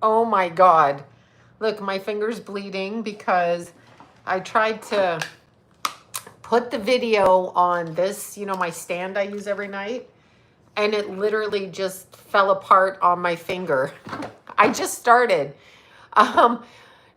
Oh my God. Look, my finger's bleeding because I tried to put the video on this, my stand I use every night, and it literally just fell apart on my finger. I just started. Um,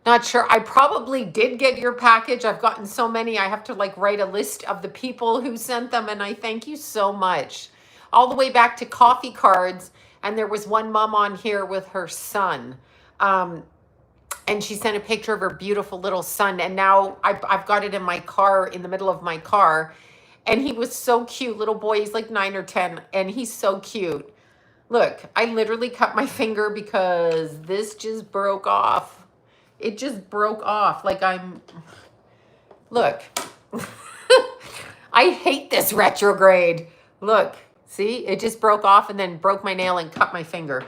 Not sure. I probably did get your package. I've gotten so many. I have to write a list of the people who sent them, and I thank you so much. All the way back to coffee cards, and there was one mom on here with her son. And she sent a picture of her beautiful little son, and now I've got it in my car, in the middle of my car, and he was so cute. Little boy, he's like 9 or 10, and he's so cute. Look, I literally cut my finger because this just broke off. It just broke off. Look. I hate this retrograde. Look, see, it just broke off and then broke my nail and cut my finger.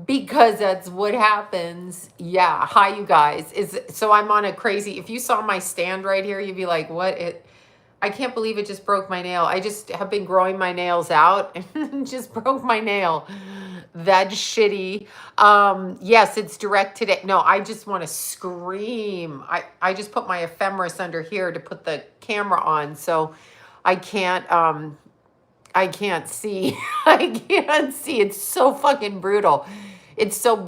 Because that's what happens. Yeah. Hi, you guys. So I'm on a crazy, if you saw my stand right here, you'd be like, what? I can't believe it just broke my nail. I just have been growing my nails out and just broke my nail. That's shitty. Yes, it's direct today. No, I just want to scream. I just put my ephemeris under here to put the camera on. So I can't see. I can't see. It's so fucking brutal.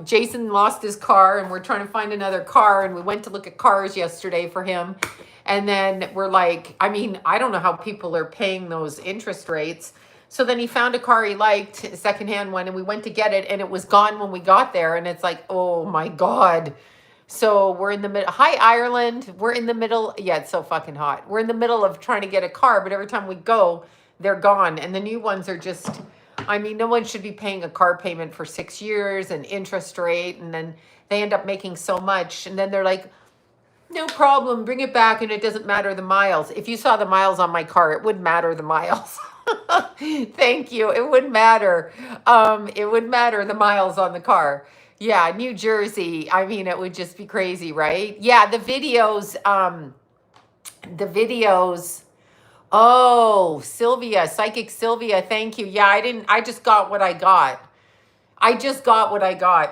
Jason lost his car and we're trying to find another car, and we went to look at cars yesterday for him. And then we're like, I don't know how people are paying those interest rates. So then he found a car he liked, a secondhand one, and we went to get it, and it was gone when we got there. And it's like, oh my God. So we're in the middle. Hi, Ireland. We're in the middle. Yeah, it's so fucking hot. We're in the middle of trying to get a car, but every time we go, they're gone. And the new ones are just, no one should be paying a car payment for 6 years and interest rate. And then they end up making so much. And then they're like, no problem, bring it back, and it doesn't matter the miles. If you saw the miles on my car, it would matter the miles. Thank you. It would matter. It would matter the miles on the car. Yeah, New Jersey. It would just be crazy, right? Yeah, the videos. Oh, Sylvia, Psychic Sylvia, thank you. Yeah, I just got what I got.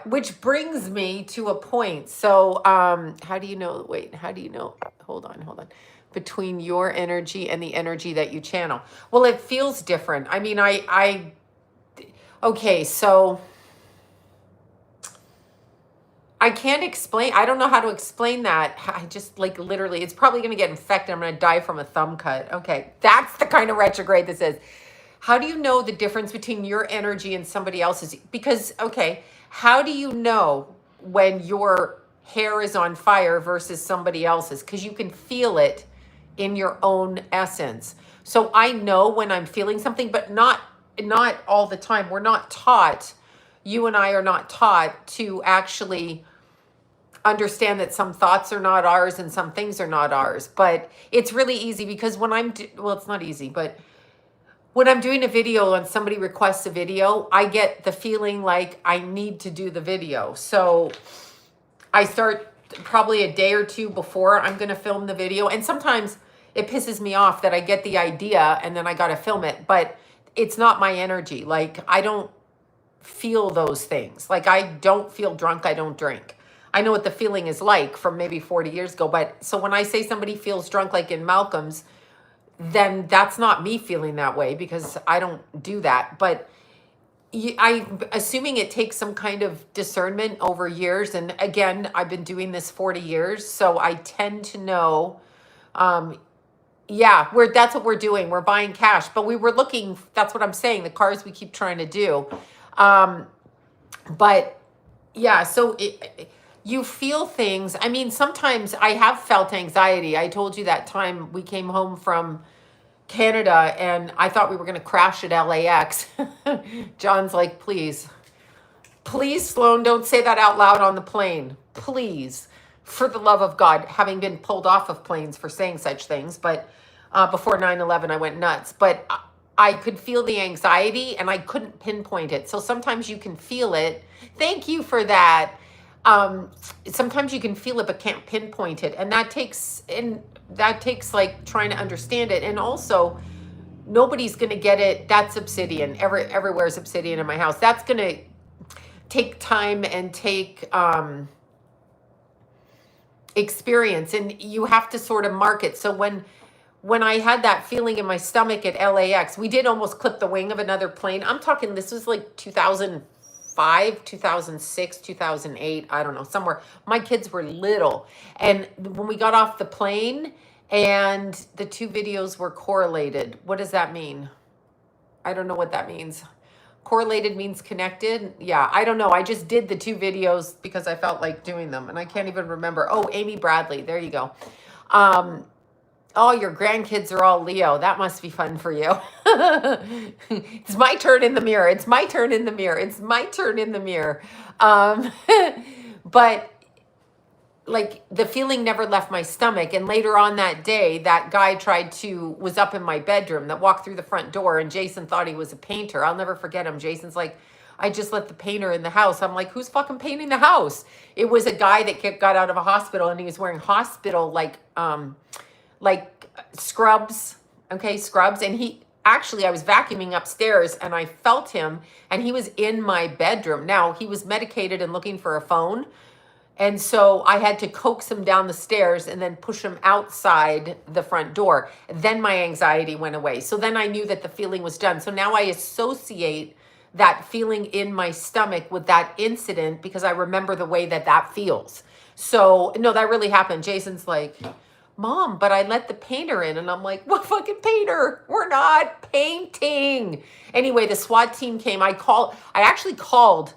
Which brings me to a point. So, how do you know, hold on. Between your energy and the energy that you channel. Well, it feels different. Okay, so I can't explain. I don't know how to explain that. I just literally, it's probably going to get infected. I'm going to die from a thumb cut. Okay, that's the kind of retrograde this is. How do you know the difference between your energy and somebody else's? Because, okay, how do you know when your hair is on fire versus somebody else's? Because you can feel it in your own essence. So I know when I'm feeling something, but not all the time. We're not taught, you and I are not taught to actually understand that some thoughts are not ours and some things are not ours. But it's really easy because when it's not easy, but when I'm doing a video and somebody requests a video, I get the feeling like I need to do the video. So I start probably a day or two before I'm going to film the video. And sometimes it pisses me off that I get the idea and then I got to film it. But it's not my energy. I don't feel those things. I don't feel drunk. I don't drink. I know what the feeling is like from maybe 40 years ago. But so when I say somebody feels drunk, like in Malcolm's, then that's not me feeling that way because I don't do that. But I'm assuming it takes some kind of discernment over years. And again, I've been doing this 40 years. So I tend to know, that's what we're doing. We're buying cash. But we were looking, that's what I'm saying, the cars we keep trying to do. But yeah, so you feel things. Sometimes I have felt anxiety. I told you that time we came home from Canada and I thought we were going to crash at LAX. John's like, please, Sloan, don't say that out loud on the plane. Please, for the love of God, having been pulled off of planes for saying such things. But before 9/11, I went nuts. But I could feel the anxiety and I couldn't pinpoint it. So sometimes you can feel it. Thank you for that. Sometimes you can feel it but can't pinpoint it, and that takes trying to understand it. And also, nobody's going to get it. That's obsidian. Everywhere's obsidian in my house. take time and take experience, and you have to sort of mark it. So when I had that feeling in my stomach at LAX, we did almost clip the wing of another plane. I'm talking, this was like 2005, 2006, 2008, I don't know, somewhere. My kids were little. And when we got off the plane and the two videos were correlated, what does that mean? I don't know what that means. Correlated means connected. Yeah, I don't know. I just did the two videos because I felt like doing them, and I can't even remember. Oh, Amy Bradley. There you go. Oh, your grandkids are all Leo. That must be fun for you. It's my turn in the mirror. It's my turn in the mirror. It's my turn in the mirror. But like the feeling never left my stomach. And later on that day, that guy was up in my bedroom that walked through the front door, and Jason thought he was a painter. I'll never forget him. Jason's like, I just let the painter in the house. I'm like, who's fucking painting the house? It was a guy that got out of a hospital, and he was wearing hospital like scrubs. Okay, scrubs. And I was vacuuming upstairs and I felt him, and he was in my bedroom. Now, he was medicated and looking for a phone. And so I had to coax him down the stairs and then push him outside the front door. Then my anxiety went away. So then I knew that the feeling was done. So now I associate that feeling in my stomach with that incident because I remember the way that feels. So no, that really happened. Jason's like, Mom, but I let the painter in. And I'm like, what fucking painter? We're not painting. Anyway, the SWAT team came. I actually called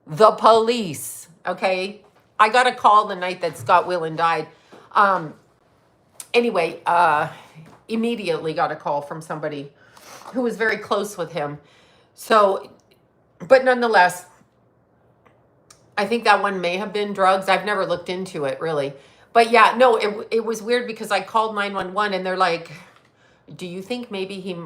the police. Okay. I got a call the night that Scott Whelan died. Anyway, immediately got a call from somebody who was very close with him. So, but nonetheless, I think that one may have been drugs. I've never looked into it really. But yeah, no, it was weird because I called 911 and they're like, do you think maybe he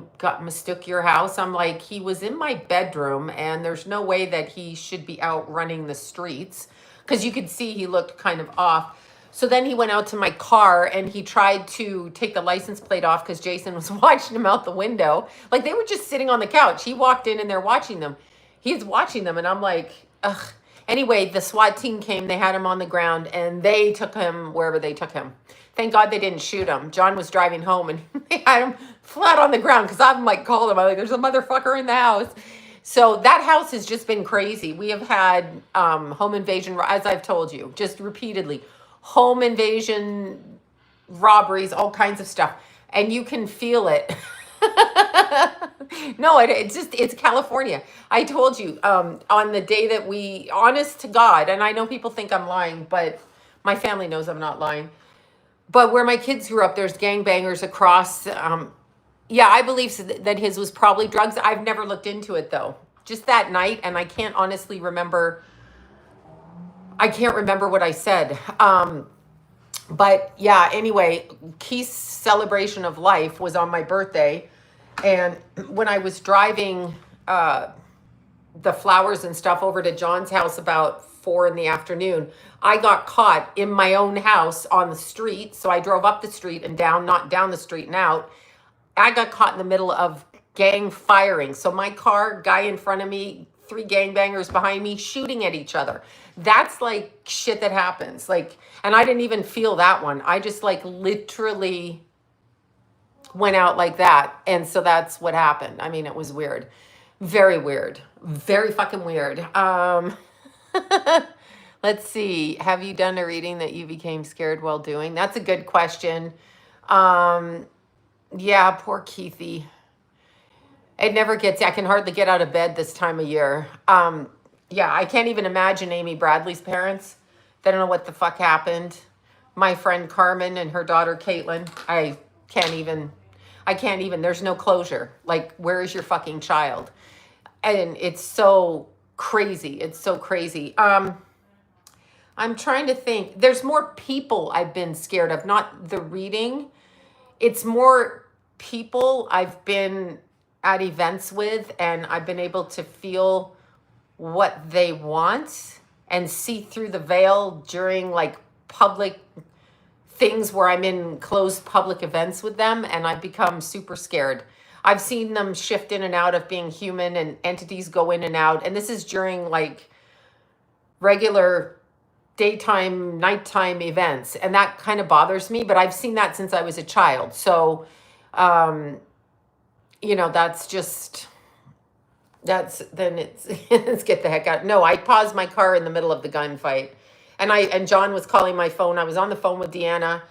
mistook your house? I'm like, he was in my bedroom and there's no way that he should be out running the streets. Because you could see he looked kind of off. So then he went out to my car and he tried to take the license plate off because Jason was watching him out the window. Like they were just sitting on the couch. He walked in and they're watching them. He's watching them and I'm like, ugh. Anyway, the SWAT team came. They had him on the ground and they took him wherever they took him. Thank God they didn't shoot him. John was driving home and they had him flat on the ground because I'm like, called him. I'm like, there's a motherfucker in the house. So that house has just been crazy. We have had home invasion, as I've told you, just repeatedly. Home invasion, robberies, all kinds of stuff. And you can feel it. No, it's California. I told you on the day that honest to God, and I know people think I'm lying, but my family knows I'm not lying. But where my kids grew up, there's gangbangers across. Yeah, I believe that his was probably drugs. I've never looked into it though. Just that night, and I can't honestly remember. I can't remember what I said. But yeah, anyway, Keith's celebration of life was on my birthday. And when I was driving the flowers and stuff over to John's house about 4 p.m, I got caught in my own house on the street. So I drove up the street and down, not down the street and out. I got caught in the middle of gang firing. So my car, guy in front of me, 3 gangbangers behind me shooting at each other. That's like shit that happens. Like, and I didn't even feel that one. I just like literally went out like that. And so that's what happened. I mean, it was weird. Very weird. Very fucking weird. Let's see. Have you done a reading that you became scared while doing? That's a good question. Yeah, poor Keithy. I can hardly get out of bed this time of year. Yeah, I can't even imagine Amy Bradley's parents. They don't know what the fuck happened. My friend Carmen and her daughter Caitlin. I can't even, there's no closure. Like, where is your fucking child? And it's so crazy. It's so crazy. I'm trying to think. There's more people I've been scared of, not the reading. It's more people I've been at events with, and I've been able to feel what they want and see through the veil during like public things where I'm in closed public events with them, and I've become super scared. I've seen them shift in and out of being human, and entities go in and out. And this is during like regular daytime, nighttime events. And that kind of bothers me, but I've seen that since I was a child. So, um, that's just, then it's, let's get the heck out. No, I paused my car in the middle of the gunfight. And John was calling my phone. I was on the phone with Deanna.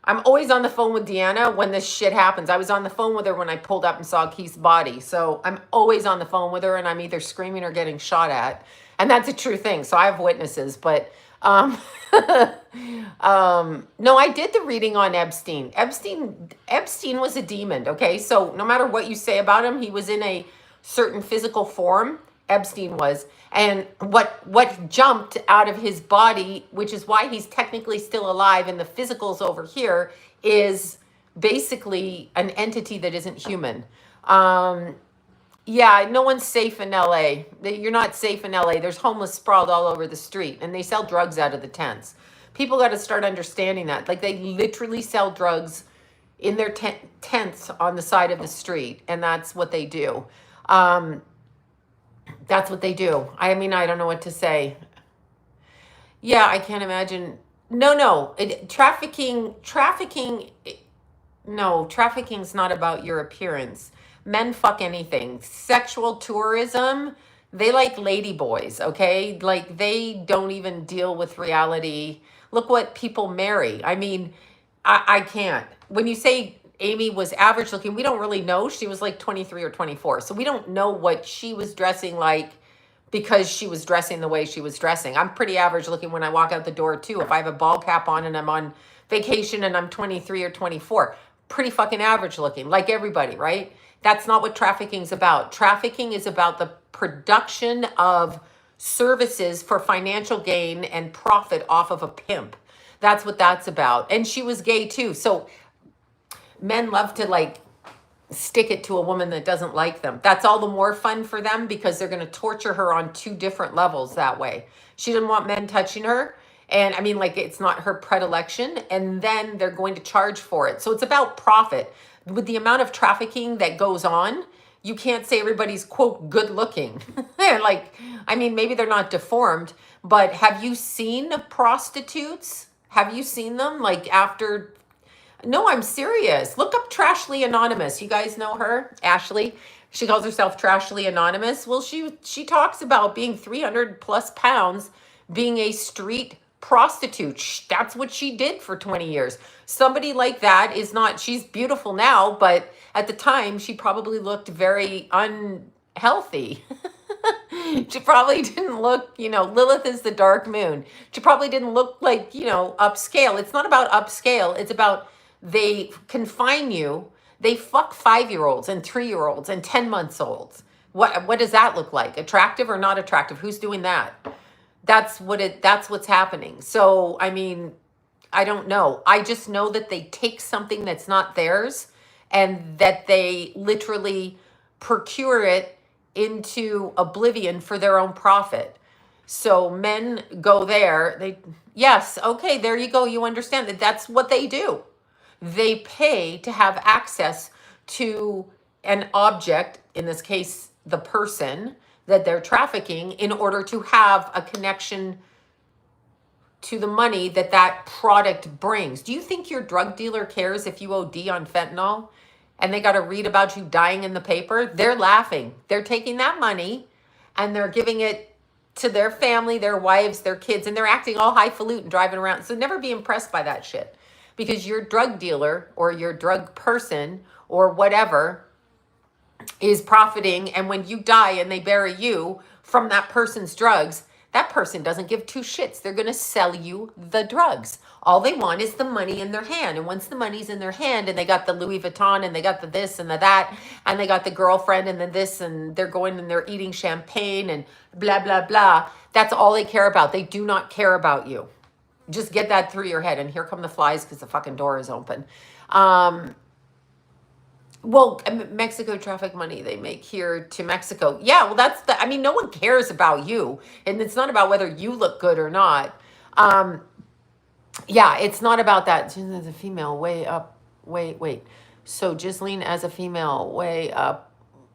I'm always on the phone with Deanna when this shit happens. I was on the phone with her when I pulled up and saw Keith's body. So I'm always on the phone with her, and I'm either screaming or getting shot at. And that's a true thing. So I have witnesses. But um, no, I did the reading on Epstein. Epstein was a demon. Okay, so no matter what you say about him, he was in a certain physical form. Epstein was, and what jumped out of his body, which is why he's technically still alive, and the physicals over here is basically an entity that isn't human. Um, yeah, no one's safe in LA. You're not safe in LA. There's homeless sprawled all over the street, and they sell drugs out of the tents. People got to start understanding that. Like, they literally sell drugs in their tents on the side of the street, and that's what they do. Um, that's what they do. I mean, I don't know what to say. Yeah, I can't imagine. No. Trafficking. No, trafficking's not about your appearance. Men fuck anything. Sexual tourism, they like ladyboys, okay? Like, they don't even deal with reality. Look what people marry. I mean, I can't. When you say Amy was average looking, we don't really know. She was like 23 or 24. So we don't know what she was dressing like because she was dressing the way she was dressing. I'm pretty average looking when I walk out the door too. If I have a ball cap on and I'm on vacation and I'm 23 or 24, pretty fucking average looking, like everybody, right? That's not what trafficking's about. Trafficking is about the production of services for financial gain and profit off of a pimp. That's what that's about. And she was gay too. So men love to like stick it to a woman that doesn't like them. That's all the more fun for them because they're going to torture her on two different levels that way. She didn't want men touching her. And I mean, like, it's not her predilection. And then they're going to charge for it. So it's about profit. With the amount of trafficking that goes on, you can't say everybody's, quote, good looking. Like, I mean, maybe they're not deformed, but have you seen prostitutes? Have you seen them like after? No, I'm serious. Look up Trashly Anonymous. You guys know her, Ashley. She calls herself Trashly Anonymous. Well, she talks about being 300 plus pounds, being a street prostitute. That's what she did for 20 years. Somebody like that is not, she's beautiful now, but at the time she probably looked very unhealthy. She probably didn't look, Lilith is the dark moon. She probably didn't look like, upscale. It's not about upscale. It's about they confine you. They fuck 5-year-olds and 3-year-olds and 10 months olds. What does that look like? Attractive or not attractive? Who's doing that? That's what's happening. So, I mean, I don't know. I just know that they take something that's not theirs and that they literally procure it into oblivion for their own profit. So men go there. Yes, okay, there you go. You understand that that's what they do. They pay to have access to an object, in this case, the person that they're trafficking, in order to have a connection to the money that product brings. Do you think your drug dealer cares if you OD on fentanyl and they got to read about you dying in the paper? They're laughing. They're taking that money and they're giving it to their family, their wives, their kids, and they're acting all highfalutin driving around. So never be impressed by that shit, because your drug dealer or your drug person or whatever is profiting. And when you die and they bury you from that person's drugs, that person doesn't give two shits. They're going to sell you the drugs. All they want is the money in their hand. And once the money's in their hand and they got the Louis Vuitton and they got the this and the that and they got the girlfriend and the this and they're going and they're eating champagne and blah, blah, blah. That's all they care about. They do not care about you. Just get that through your head. And here come the flies because the fucking door is open. Well, Mexico traffic money they make here to Mexico. Yeah, well, no one cares about you. And it's not about whether you look good or not. Yeah, it's not about that. As a female, way up. Wait. So Ghislaine as a female, way up.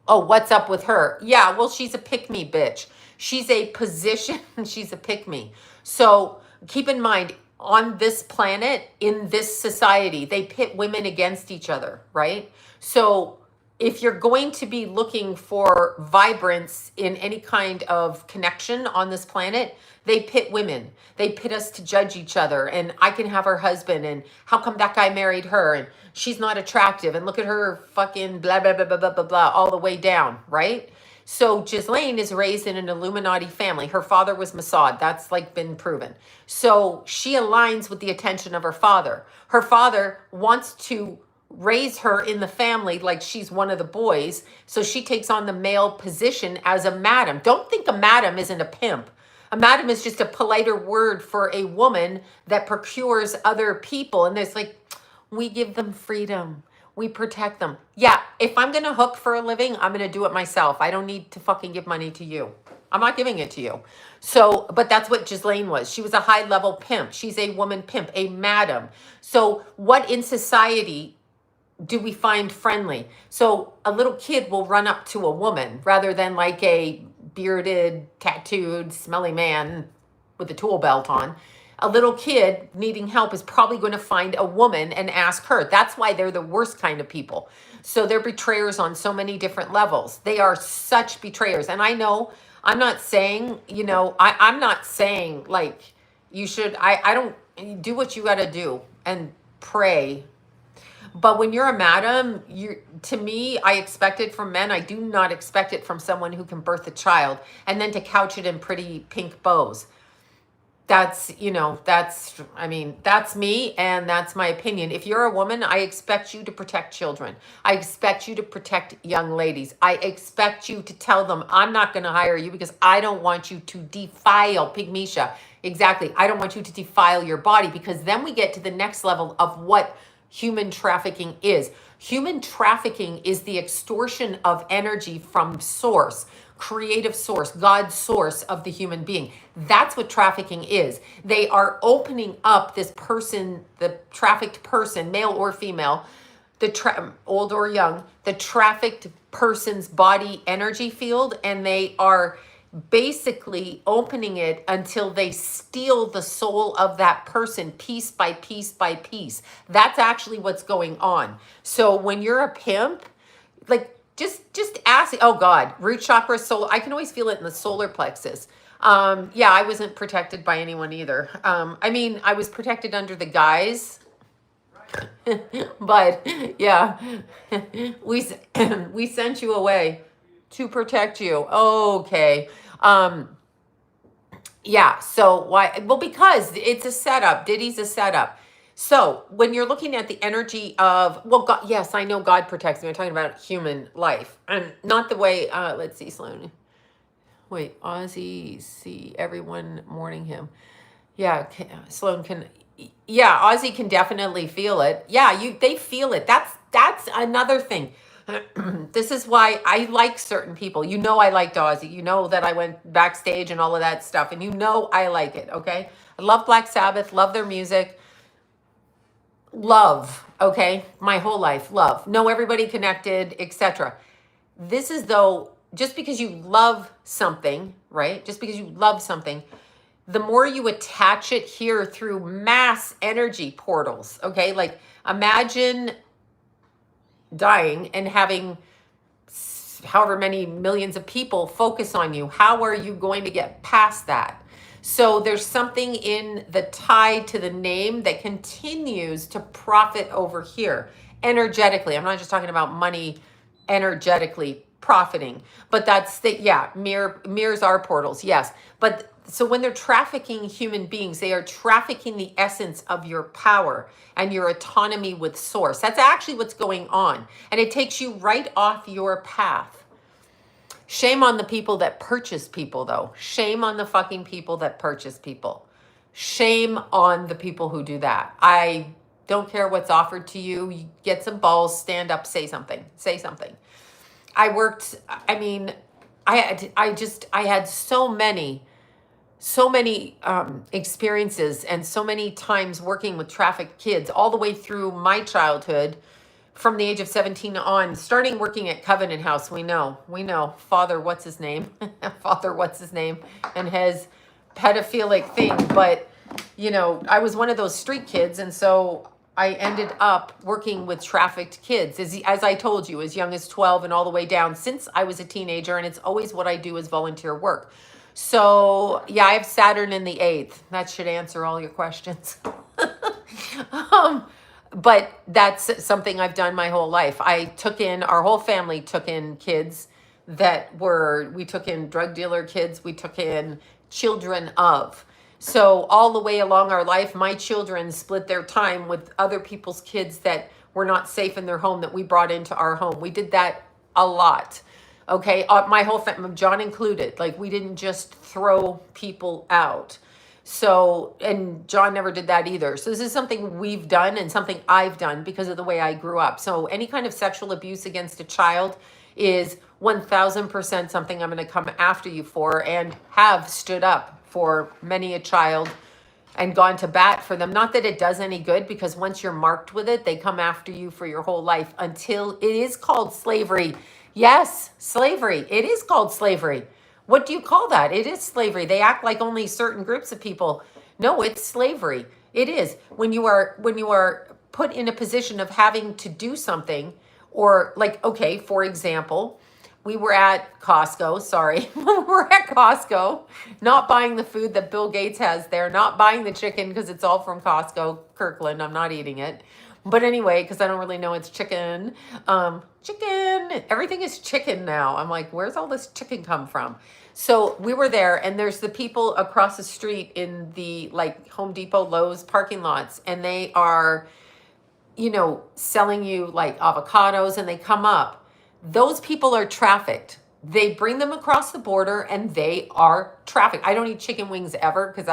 Oh, what's up with her? Yeah, well, she's a pick-me bitch. She's a position, she's a pick-me. So keep in mind, on this planet, in this society, they pit women against each other, right? So if you're going to be looking for vibrance in any kind of connection on this planet, they pit women. They pit us to judge each other. And I can have her husband, and how come that guy married her? And she's not attractive. And look at her fucking blah, blah, blah, blah, blah, blah, blah, all the way down, right? So Ghislaine is raised in an Illuminati family. Her father was Mossad. That's like been proven. So she aligns with the attention of her father. Her father wants to raise her in the family like she's one of the boys. So she takes on the male position as a madam. Don't think a madam isn't a pimp. A madam is just a politer word for a woman that procures other people. And there's like, we give them freedom. We protect them. Yeah, if I'm going to hook for a living, I'm going to do it myself. I don't need to fucking give money to you. I'm not giving it to you. So, but that's what Ghislaine was. She was a high level pimp. She's a woman pimp, a madam. So what in society do we find friendly? So a little kid will run up to a woman rather than like a bearded, tattooed, smelly man with a tool belt on. A little kid needing help is probably going to find a woman and ask her. That's why they're the worst kind of people. So they're betrayers on so many different levels. They are such betrayers. And I know, I'm not saying, I'm not saying like you should, I don't do what you got to do and pray. But when you're a madam, to me, I expect it from men. I do not expect it from someone who can birth a child and then to couch it in pretty pink bows. That's me, and that's my opinion. If you're a woman, I expect you to protect children. I expect you to protect young ladies. I expect you to tell them, I'm not going to hire you because I don't want you to defile, Pygmisha. Exactly. I don't want you to defile your body, because then we get to the next level of what human trafficking is. Human trafficking is the extortion of energy from source, creative source, God's source of the human being. That's what trafficking is. They are opening up this person, the trafficked person, male or female, old or young, the trafficked person's body energy field, and they are basically opening it until they steal the soul of that person piece by piece by piece. That's actually what's going on. So when you're a pimp, like just ask, oh God, root chakra, soul. I can always feel it in the solar plexus. Yeah, I wasn't protected by anyone either. I was protected under the guise, but yeah, we sent you away to protect you. Okay. Yeah. So why? Well, because it's a setup. Diddy's a setup. So when you're looking at the energy of, well, God, yes, I know God protects me. I'm talking about human life, and not the way, let's see, Sloan. Wait, Ozzy, see everyone mourning him. Yeah. Sloan can, yeah, Ozzy can definitely feel it. Yeah. They feel it. That's another thing. This is why I like certain people. I liked Ozzy. You know that I went backstage and all of that stuff. And I like it, okay? I love Black Sabbath, love their music. Love, okay? My whole life, love. Know everybody connected, etc. This is though, just because you love something, right? Just because you love something, the more you attach it here through mass energy portals, okay? Like imagine dying and having however many millions of people focus on you. How are you going to get past that? So there's something in the tie to the name that continues to profit over here energetically. I'm not just talking about money, energetically profiting, but that's mirrors are portals. Yes. But so when they're trafficking human beings, they are trafficking the essence of your power and your autonomy with source. That's actually what's going on. And it takes you right off your path. Shame on the people that purchase people, though. Shame on the fucking people that purchase people. Shame on the people who do that. I don't care what's offered to you. You get some balls, stand up, say something. Say something. I had so many experiences and so many times working with trafficked kids all the way through my childhood, from the age of 17 on, starting working at Covenant House. We know Father, what's his name? Father, what's his name? And his pedophilic thing. But, you know, I was one of those street kids. And so I ended up working with trafficked kids, as I told you, as young as 12 and all the way down since I was a teenager. And it's always what I do is volunteer work. So, yeah, I have Saturn in the 8th. That should answer all your questions. But that's something I've done my whole life. Our whole family took in kids we took in drug dealer kids, we took in children of. So all the way along our life, my children split their time with other people's kids that were not safe in their home that we brought into our home. We did that a lot. Okay, my whole family, John included. Like, we didn't just throw people out. So, and John never did that either. So this is something we've done and something I've done because of the way I grew up. So any kind of sexual abuse against a child is 1000% something I'm going to come after you for, and have stood up for many a child and gone to bat for them. Not that it does any good, because once you're marked with it, they come after you for your whole life until it is called slavery. Yes, slavery. It is called slavery. What do you call that? It is slavery. They act like only certain groups of people. No, it's slavery. It is. When you are put in a position of having to do something, or like, okay, for example, we were at Costco, we're at Costco, not buying the food that Bill Gates has there, not buying the chicken because it's all from Costco, Kirkland, I'm not eating it. But anyway, because I don't really know it's chicken. Chicken, everything is chicken now. I'm like, where's all this chicken come from? So we were there, and there's the people across the street in the like Home Depot, Lowe's parking lots, and they are, you know, selling you like avocados, and they come up. Those people are trafficked. They bring them across the border, and they are trafficked. I don't eat chicken wings ever, because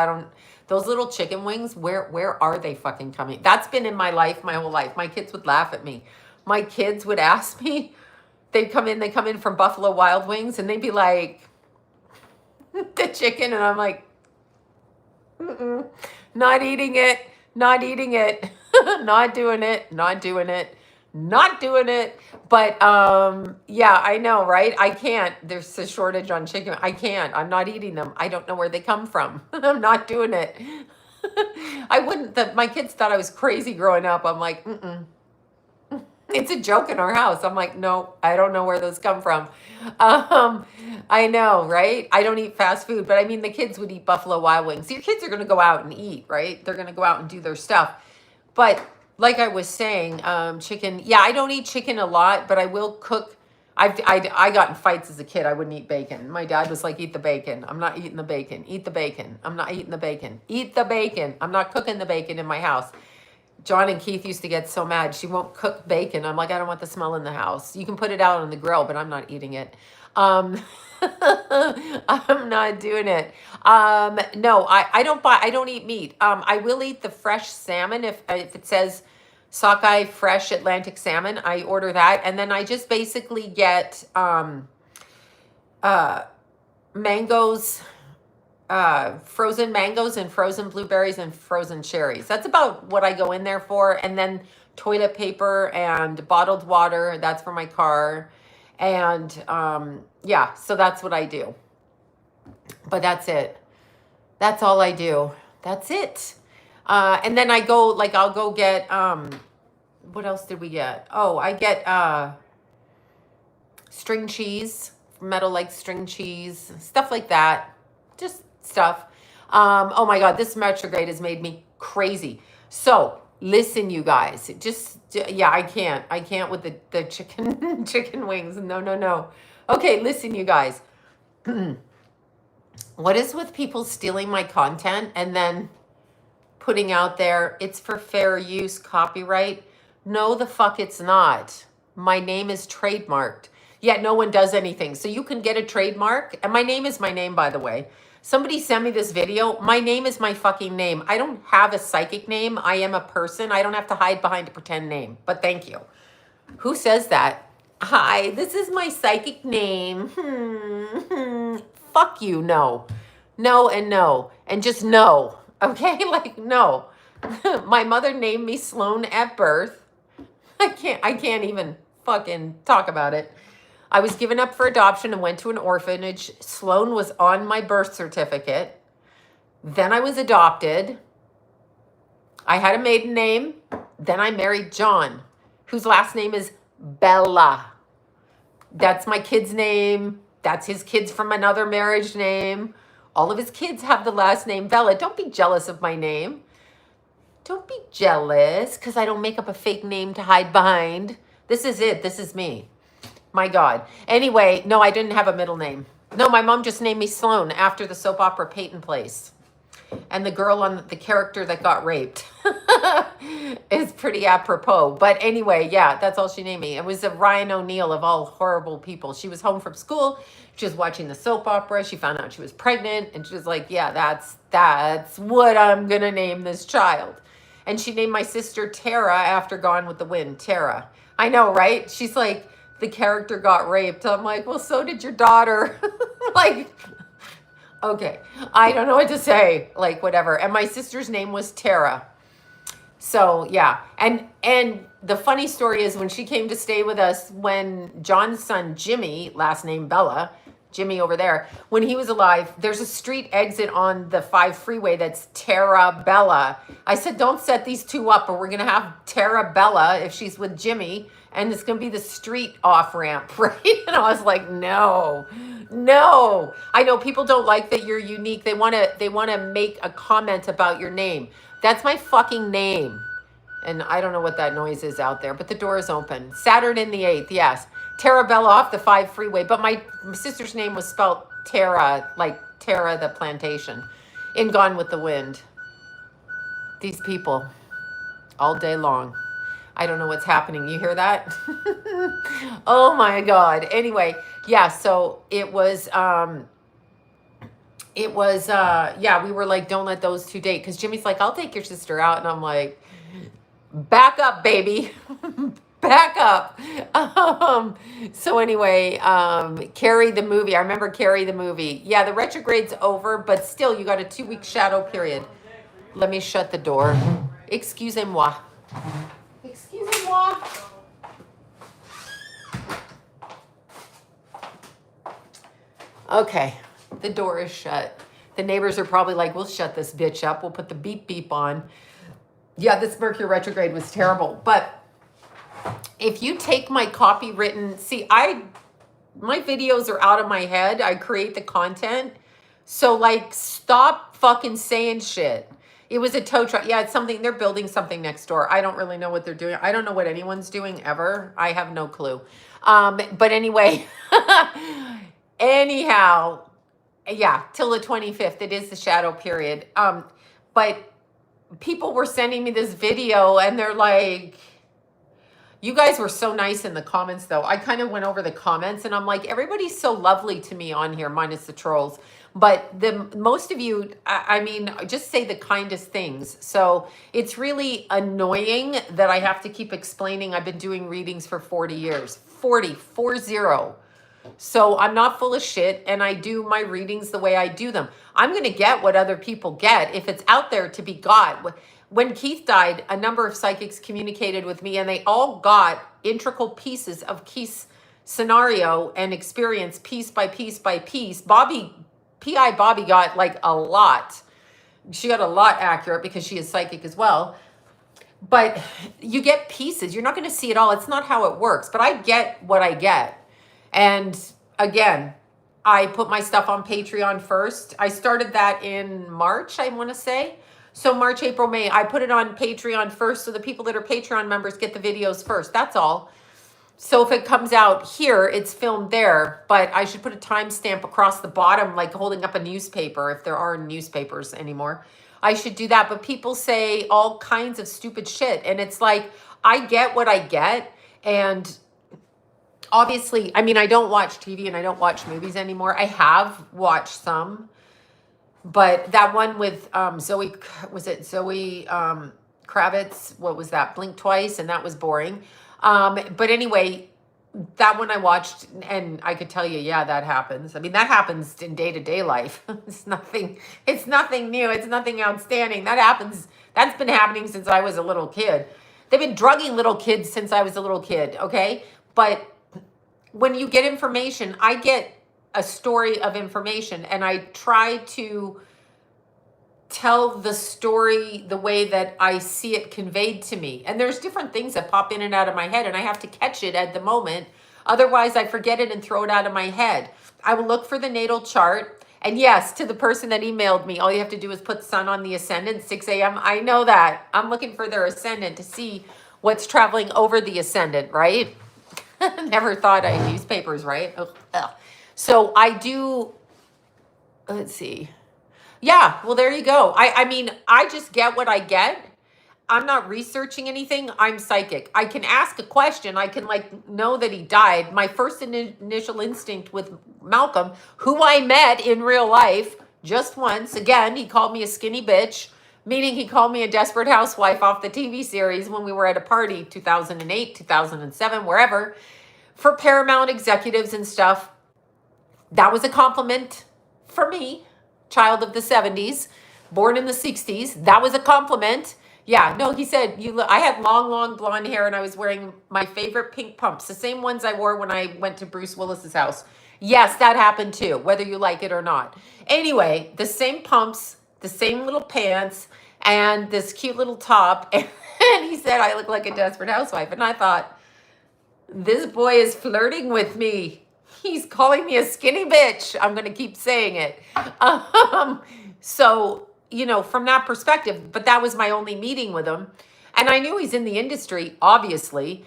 those little chicken wings, where are they fucking coming? That's been in my life, my whole life. My kids would laugh at me. My kids would ask me, they come in from Buffalo Wild Wings, and they'd be like, the chicken, and I'm like, not eating it, not doing it. But yeah, I know, right? I can't. There's a shortage on chicken. I can't. I'm not eating them. I don't know where they come from. I'm not doing it. I wouldn't. My kids thought I was crazy growing up. I'm like, it's a joke in our house. I'm like, no, I don't know where those come from. I know, right? I don't eat fast food, but I mean, the kids would eat Buffalo Wild Wings. Your kids are going to go out and eat, right? They're going to go out and do their stuff. But like I was saying, chicken, yeah, I don't eat chicken a lot, but I will cook. I got in fights as a kid. I wouldn't eat bacon. My dad was like, eat the bacon. I'm not eating the bacon. Eat the bacon. I'm not eating the bacon. Eat the bacon. I'm not cooking the bacon in my house. John and Keith used to get so mad. She won't cook bacon. I'm like, I don't want the smell in the house. You can put it out on the grill, but I'm not eating it. I'm not doing it. No, I don't eat meat. I will eat the fresh salmon if it says sockeye fresh Atlantic salmon. I order that, and then I just basically get mangoes, frozen mangoes and frozen blueberries and frozen cherries. That's about what I go in there for. And then toilet paper and bottled water. That's for my car. And yeah, so that's what I do. But that's it. That's all I do. That's it. And then I'll go get, what else did we get? Oh, I get string cheese, metal like string cheese, stuff like that. Just stuff. Oh my God, this retrograde has made me crazy. So listen, you guys, yeah, I can't with the chicken, chicken wings. No. Okay, listen, you guys. What is with people stealing my content and then putting out there, it's for fair use, copyright? No, the fuck it's not. My name is trademarked. Yet no one does anything. So you can get a trademark. And my name is my name, by the way. Somebody sent me this video. My name is my fucking name. I don't have a psychic name. I am a person. I don't have to hide behind a pretend name. But thank you. Who says that? Hi, this is my psychic name. Fuck you, no. No and no. And just no. Okay? Like, no. My mother named me Sloan at birth. I can't even fucking talk about it. I was given up for adoption and went to an orphanage. Sloan was on my birth certificate. Then I was adopted. I had a maiden name. Then I married John, whose last name is Bella. That's my kid's name. That's his kids from another marriage name. All of his kids have the last name Bella. Don't be jealous of my name. Don't be jealous because I don't make up a fake name to hide behind. This is it. This is me. My God. Anyway, no, I didn't have a middle name. No, my mom just named me Sloan after the soap opera Peyton Place. And the girl on the character that got raped is pretty apropos. But anyway, yeah, that's all she named me. It was a Ryan O'Neal of all horrible people. She was home from school. She was watching the soap opera. She found out she was pregnant. And she was like, yeah, that's what I'm going to name this child. And she named my sister Tara after Gone with the Wind. Tara. I know, right? She's like, the character got raped. I'm like, well, so did your daughter. Like... Okay, I don't know what to say, like whatever. And my sister's name was Tara. So yeah, and the funny story is when she came to stay with us, when John's son Jimmy, last name Bella, Jimmy over there, when he was alive, there's a street exit on the 5 freeway that's Tara Bella. I said, don't set these two up or we're gonna have Tara Bella if she's with Jimmy, and it's gonna be the street off ramp, right? And I was like, no. I know people don't like that you're unique. They wanna make a comment about your name. That's my fucking name. And I don't know what that noise is out there, but the door is open. Saturn in the 8th, yes. Tara Bella off the 5 freeway, but my sister's name was spelled Tara, like Tara the plantation, in Gone with the Wind. These people, all day long. I don't know what's happening. You hear that? Oh my God. Anyway, yeah, so it was, yeah, we were like, don't let those two date. Because Jimmy's like, I'll take your sister out. And I'm like, back up, baby. Back up. So anyway, Carrie the movie. I remember Carrie the movie. Yeah, the retrograde's over, but still, you got a 2-week shadow period. Let me shut the door. Excusez-moi. Excusez-moi. Okay, the door is shut. The neighbors are probably like, we'll shut this bitch up. We'll put the beep beep on. Yeah, this Mercury retrograde was terrible. But if you take my copywritten, see, my videos are out of my head. I create the content. So like, stop fucking saying shit. It was a tow truck. Yeah, it's something, they're building something next door. I don't really know what they're doing. I don't know what anyone's doing ever. I have no clue. But anyway, anyhow, yeah, till the 25th, it is the shadow period. But people were sending me this video and they're like, you guys were so nice in the comments though. I kind of went over the comments and I'm like, everybody's so lovely to me on here, minus the trolls. But most of you, I mean, just say the kindest things. So it's really annoying that I have to keep explaining. I've been doing readings for 40 years, 40. So I'm not full of shit and I do my readings the way I do them. I'm going to get what other people get if it's out there to be got. When Keith died, a number of psychics communicated with me and they all got integral pieces of Keith's scenario and experience piece by piece by piece. P.I. Bobby got like a lot. She got a lot accurate because she is psychic as well. But you get pieces. You're not going to see it all. It's not how it works. But I get what I get. And again, I put my stuff on Patreon first. I started that in March, I want to say. So March, April, May, I put it on Patreon first. So the people that are Patreon members get the videos first. That's all. So if it comes out here, it's filmed there. But I should put a timestamp across the bottom, like holding up a newspaper, if there are newspapers anymore. I should do that. But people say all kinds of stupid shit. And it's like, I get what I get. And obviously, I mean, I don't watch TV and I don't watch movies anymore. I have watched some. But that one with Zoe Kravitz, what was that? Blink Twice, and that was boring. But anyway, that one I watched and I could tell you, yeah, that happens. I mean, that happens in day-to-day life. It's nothing new. It's nothing outstanding. That happens. That's been happening since I was a little kid. They've been drugging little kids since I was a little kid, okay? But when you get information, I get a story of information and I try to tell the story the way that I see it conveyed to me. And there's different things that pop in and out of my head and I have to catch it at the moment. Otherwise, I forget it and throw it out of my head. I will look for the natal chart. And yes, to the person that emailed me, all you have to do is put sun on the ascendant, 6 a.m. I know that. I'm looking for their ascendant to see what's traveling over the ascendant, right? Never thought I'd use papers, right? Ugh. So I do, let's see. Yeah, well, there you go. I mean, I just get what I get. I'm not researching anything. I'm psychic. I can ask a question. I can like know that he died. My first initial instinct with Malcolm, who I met in real life just once. Again, he called me a skinny bitch, meaning he called me a desperate housewife off the TV series when we were at a party, 2008, 2007, wherever, for Paramount executives and stuff. That was a compliment for me, child of the 70s, born in the 60s. That was a compliment. Yeah, no, he said, I had long blonde hair and I was wearing my favorite pink pumps, the same ones I wore when I went to Bruce Willis's house. Yes, that happened too, whether you like it or not. Anyway, the same pumps, the same little pants, and this cute little top. And he said, I look like a desperate housewife. And I thought, this boy is flirting with me. He's calling me a skinny bitch. I'm going to keep saying it. So, you know, from that perspective, but that was my only meeting with him. And I knew he's in the industry, obviously.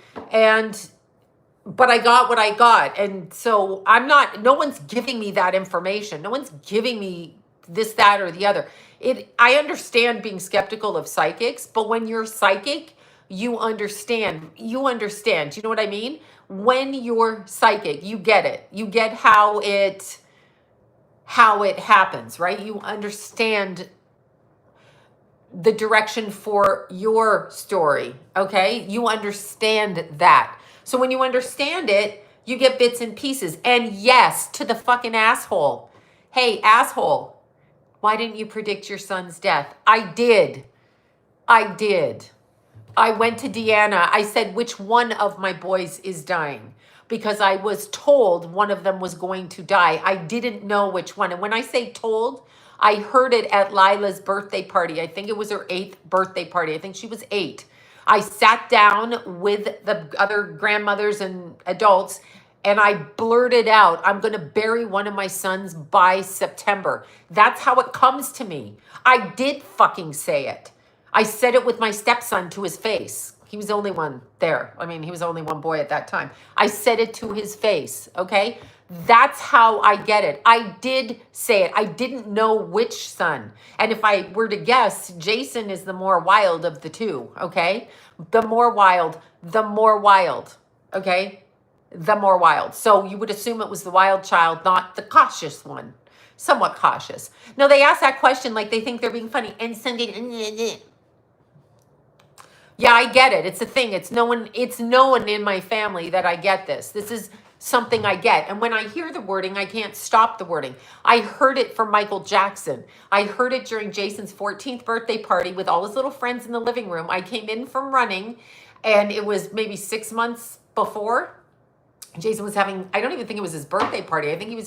But I got what I got. And so no one's giving me that information. No one's giving me this, that, or the other. I understand being skeptical of psychics, but when you're psychic, you understand. You understand. Do you know what I mean? When you're psychic, you get it. You get how it happens, right? You understand the direction for your story, okay? You understand that. So when you understand it, you get bits and pieces. And yes, to the fucking asshole. Hey, asshole, why didn't you predict your son's death? I did. I went to Deanna. I said, which one of my boys is dying? Because I was told one of them was going to die. I didn't know which one. And when I say told, I heard it at Lila's birthday party. I think it was her 8th birthday party. I think she was 8. I sat down with the other grandmothers and adults and I blurted out, I'm going to bury one of my sons by September. That's how it comes to me. I did fucking say it. I said it with my stepson to his face. He was the only one there. I mean, he was only one boy at that time. I said it to his face, okay? That's how I get it. I did say it. I didn't know which son. And if I were to guess, Jason is the more wild of the two, okay? The more wild, okay? The more wild. So you would assume it was the wild child, not the cautious one. Somewhat cautious. No, they ask that question like they think they're being funny. And Sunday... Yeah, I get it. It's a thing. It's no one in my family that I get this. This is something I get. And when I hear the wording, I can't stop the wording. I heard it from Michael Jackson. I heard it during Jason's 14th birthday party with all his little friends in the living room. I came in from running and it was maybe 6 months before. Jason was having, I don't even think it was his birthday party. I think he was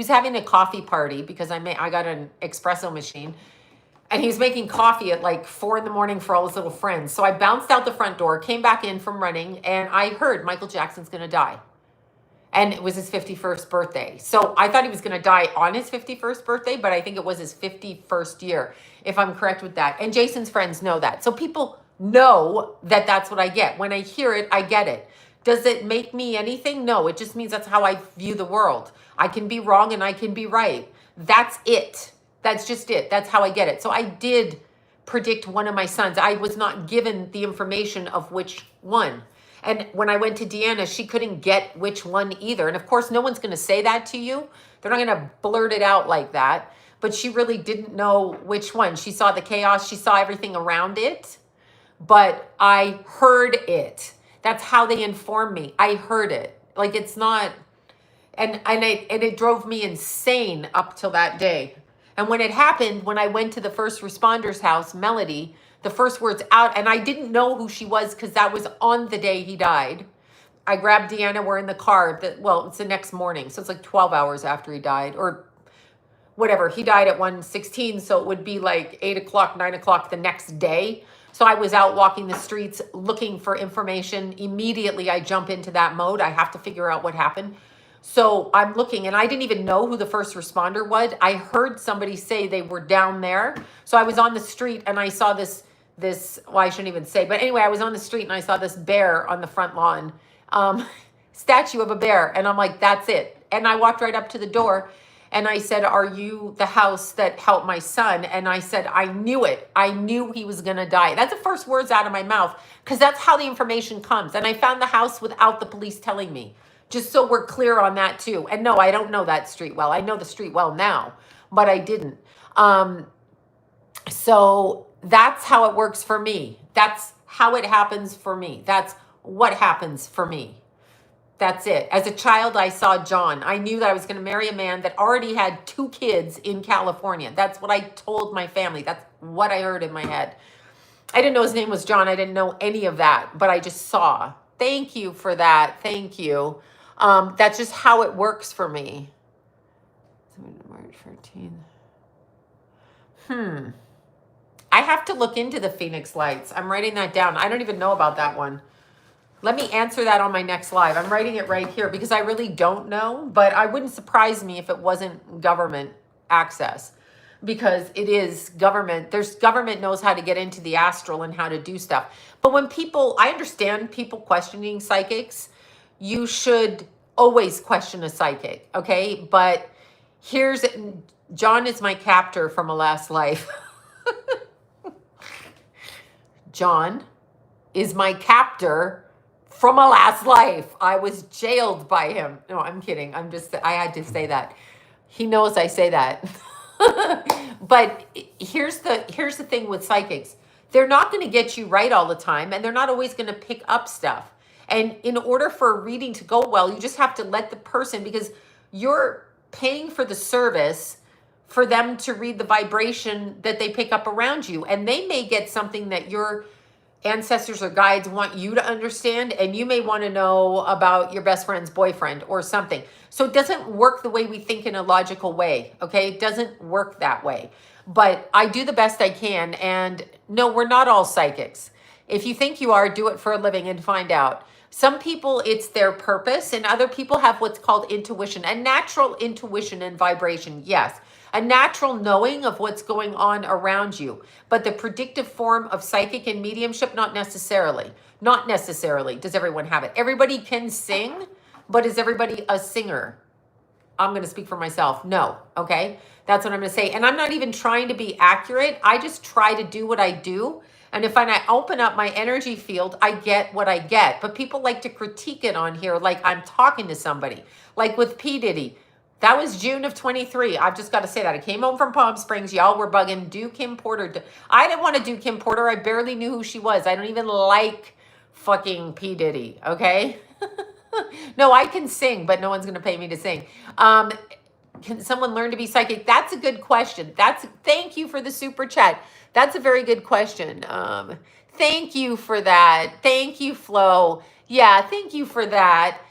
having a coffee party because I got an espresso machine. And he was making coffee at like 4 a.m. for all his little friends. So I bounced out the front door, came back in from running, and I heard Michael Jackson's going to die. And it was his 51st birthday. So I thought he was going to die on his 51st birthday, but I think it was his 51st year, if I'm correct with that. And Jason's friends know that. So people know that that's what I get. When I hear it, I get it. Does it make me anything? No, it just means that's how I view the world. I can be wrong and I can be right. That's it. That's just it. That's how I get it. So I did predict one of my sons. I was not given the information of which one. And when I went to Deanna, she couldn't get which one either. And of course, no one's going to say that to you. They're not going to blurt it out like that. But she really didn't know which one. She saw the chaos. She saw everything around it. But I heard it. That's how they informed me. I heard it. Like it's not... And it drove me insane up till that day. And when it happened, when I went to the first responder's house, Melody, the first words out, and I didn't know who she was because that was on the day he died. I grabbed Deanna, we're in the car. Well, it's the next morning. So it's like 12 hours after he died, or whatever. He died at 1:16, so it would be like 8 o'clock, 9 o'clock the next day. So I was out walking the streets looking for information. Immediately, I jump into that mode. I have to figure out what happened. So I'm looking, and I didn't even know who the first responder was. I heard somebody say they were down there. So I was on the street, and I saw this, well, I shouldn't even say, but anyway, I was on the street, and I saw this bear on the front lawn, statue of a bear. And I'm like, that's it. And I walked right up to the door, and I said, are you the house that helped my son? And I said, I knew it. I knew he was going to die. That's the first words out of my mouth, because that's how the information comes. And I found the house without the police telling me, just so we're clear on that too. And no, I don't know that street well. I know the street well now, but I didn't. So that's how it works for me. That's how it happens for me. That's what happens for me. That's it. As a child, I saw John. I knew that I was going to marry a man that already had 2 kids in California. That's what I told my family. That's what I heard in my head. I didn't know his name was John. I didn't know any of that, but I just saw. Thank you for that. Thank you. That's just how it works for me. March 14th. I have to look into the Phoenix Lights. I'm writing that down. I don't even know about that one. Let me answer that on my next live. I'm writing it right here because I really don't know, but I wouldn't surprise me if it wasn't government access, because it is government. Government knows how to get into the astral and how to do stuff. But when I understand people questioning psychics, you should always question a psychic, okay? But John is my captor from a last life. John is my captor from a last life. I was jailed by him. No, I'm kidding. I had to say that. He knows I say that. But here's the thing with psychics. They're not going to get you right all the time, and they're not always going to pick up stuff. And in order for a reading to go well, you just have to let the person, because you're paying for the service for them to read the vibration that they pick up around you. And they may get something that your ancestors or guides want you to understand, and you may want to know about your best friend's boyfriend or something. So it doesn't work the way we think in a logical way, okay? It doesn't work that way. But I do the best I can, and no, we're not all psychics. If you think you are, do it for a living and find out. Some people, it's their purpose, and other people have what's called intuition, a natural intuition and vibration, yes. A natural knowing of what's going on around you. But the predictive form of psychic and mediumship, not necessarily. Not necessarily does everyone have it. Everybody can sing, but is everybody a singer? I'm going to speak for myself. No, okay? That's what I'm going to say. And I'm not even trying to be accurate. I just try to do what I do. And if I open up my energy field, I get what I get. But people like to critique it on here like I'm talking to somebody. Like with P. Diddy. That was June of 23. I've just got to say that. I came home from Palm Springs. Y'all were bugging. Do Kim Porter. I didn't want to do Kim Porter. I barely knew who she was. I don't even like fucking P. Diddy, okay? No, I can sing, but no one's going to pay me to sing. Can someone learn to be psychic? That's a good question. Thank you for the super chat. That's a very good question. Thank you for that. Thank you, Flo. Yeah, thank you for that.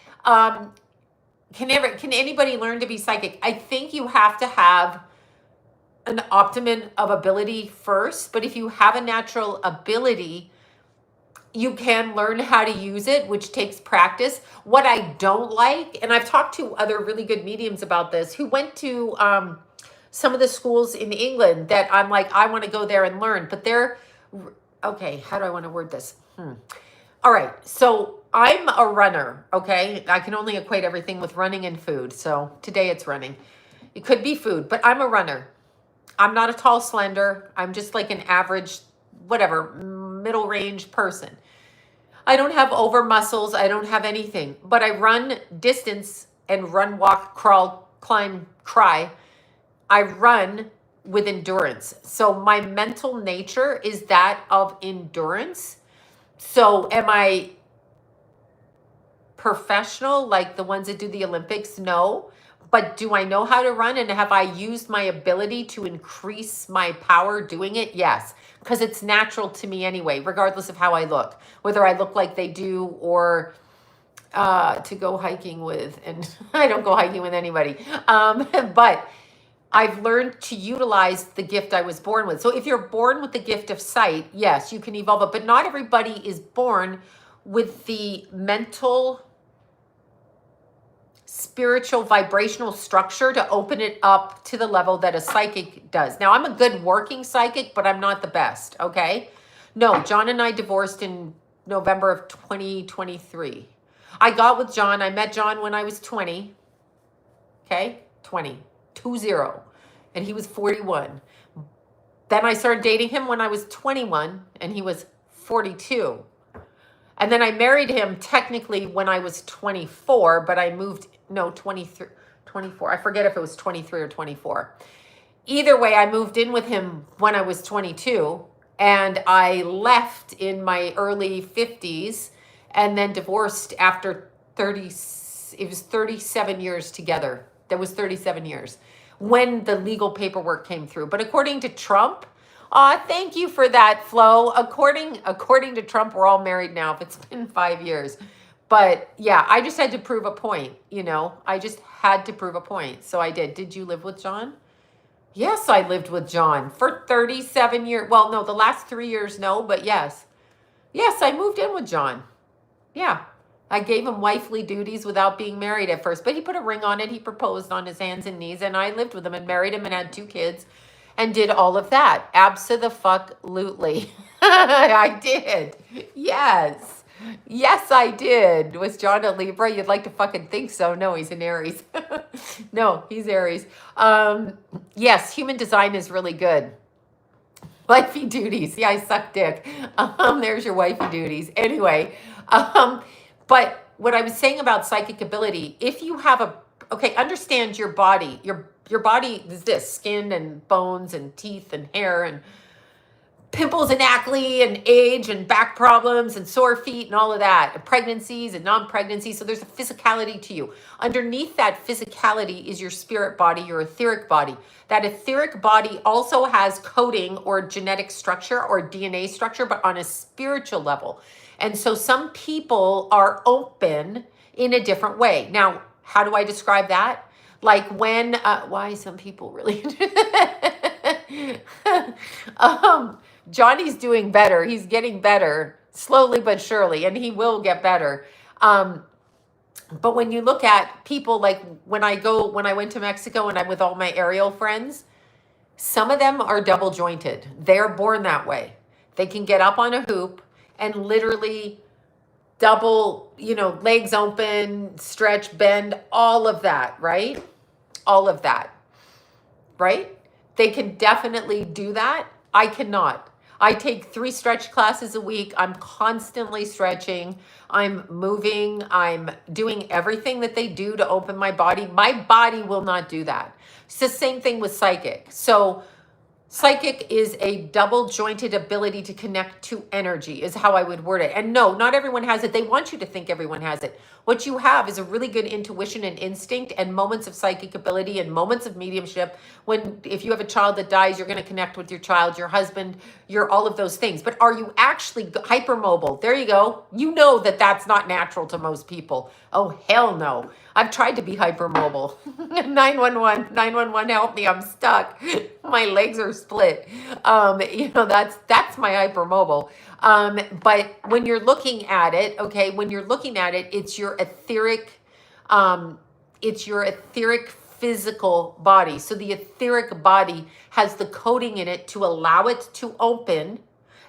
Can anybody learn to be psychic? I think you have to have an optimum of ability first, but if you have a natural ability, you can learn how to use it, which takes practice. What I don't like, and I've talked to other really good mediums about this, who went to some of the schools in England that I'm like, I want to go there and learn, but okay, how do I want to word this? All right, so I'm a runner, okay? I can only equate everything with running and food. So today it's running. It could be food, but I'm a runner. I'm not a tall, slender. I'm just like an average, whatever, middle range person. I don't have over muscles. I don't have anything, but I run distance and run, walk, crawl, climb, cry. I run with endurance. So my mental nature is that of endurance. So am I professional like the ones that do the Olympics? No, But do I know how to run, and have I used my ability to increase my power doing it? Yes, because it's natural to me anyway, regardless of how I look, whether I look like they do or to go hiking with, and I don't go hiking with anybody. But I've learned to utilize the gift I was born with. So if you're born with the gift of sight, yes, you can evolve it, but not everybody is born with the mental, spiritual, vibrational structure to open it up to the level that a psychic does. Now, I'm a good working psychic, but I'm not the best, okay? No, John and I divorced in November of 2023. I got with John. I met John when I was 20, okay? 20, 20. And he was 41. Then I started dating him when I was 21, and he was 42. And then I married him technically when I was 24, but I moved, no, 23, 24. I forget if it was 23 or 24. Either way, I moved in with him when I was 22, and I left in my early 50s and then divorced after 30, it was 37 years together. That was 37 years when the legal paperwork came through. But according to Trump, thank you for that, Flo. According to Trump, we're all married now if it's been 5 years. But yeah, I just had to prove a point, you know. I just had to prove a point. So I did. Did you live with John? Yes, I lived with John for 37 years. Well, no, the last 3 years, no, but yes. Yes, I moved in with John. Yeah. I gave him wifely duties without being married at first, but he put a ring on it. He proposed on his hands and knees, and I lived with him and married him and had 2 kids and did all of that. Abso-the-fuck-lutely. I did. Yes. Yes, I did. Was John a Libra? You'd like to fucking think so. No, he's an Aries. No, he's Aries. Yes, human design is really good. Wifey duties. Yeah, I suck dick. There's your wifey duties. Anyway, but what I was saying about psychic ability, if you have understand your body. Your body is this: skin and bones and teeth and hair and pimples and acne and age and back problems and sore feet and all of that, and pregnancies and non-pregnancies. So there's a physicality to you. Underneath that physicality is your spirit body, your etheric body. That etheric body also has coding or genetic structure or DNA structure, but on a spiritual level. And so some people are open in a different way. Now, how do I describe that? Like when, why some people really... Johnny's doing better. He's getting better slowly but surely, and he will get better. But when you look at people, like when I went to Mexico and I'm with all my aerial friends, some of them are double jointed. They're born that way. They can get up on a hoop and literally double, legs open, stretch, bend, all of that, right? All of that, right? They can definitely do that. I cannot. I take 3 stretch classes a week. I'm constantly stretching. I'm moving. I'm doing everything that they do to open my body. My body will not do that. It's the same thing with psychic. So psychic is a double jointed ability to connect to energy is how I would word it. And no, not everyone has it. They want you to think everyone has it. What you have is a really good intuition and instinct and moments of psychic ability and moments of mediumship. If you have a child that dies, you're going to connect with your child, your husband, all of those things. But are you actually hypermobile? There you go. You know that that's not natural to most people. Oh, hell no. I've tried to be hypermobile. 911, help me. I'm stuck. My legs are split. That's my hypermobile. But when you're looking at it, it's your etheric physical body. So the etheric body has the coding in it to allow it to open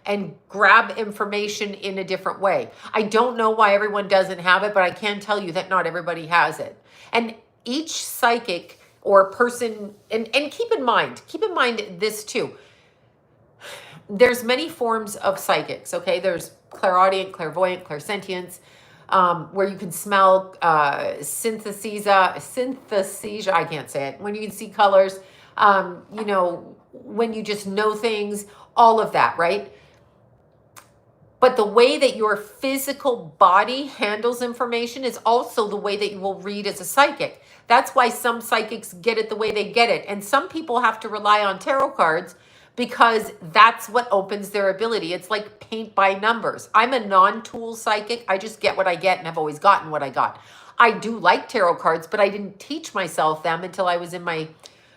and grab information in a different way. I don't know why everyone doesn't have it, but I can tell you that not everybody has it. And each psychic or person, and keep in mind this too. There's many forms of psychics, okay? There's clairaudient, clairvoyant, clairsentience, where you can smell synesthesia, I can't say it, when you can see colors, when you just know things, all of that, right? But the way that your physical body handles information is also the way that you will read as a psychic. That's why some psychics get it the way they get it. And some people have to rely on tarot cards because that's what opens their ability. It's like paint by numbers. I'm a non-tool psychic. I just get what I get and I've always gotten what I got. I do like tarot cards, but I didn't teach myself them until I was in my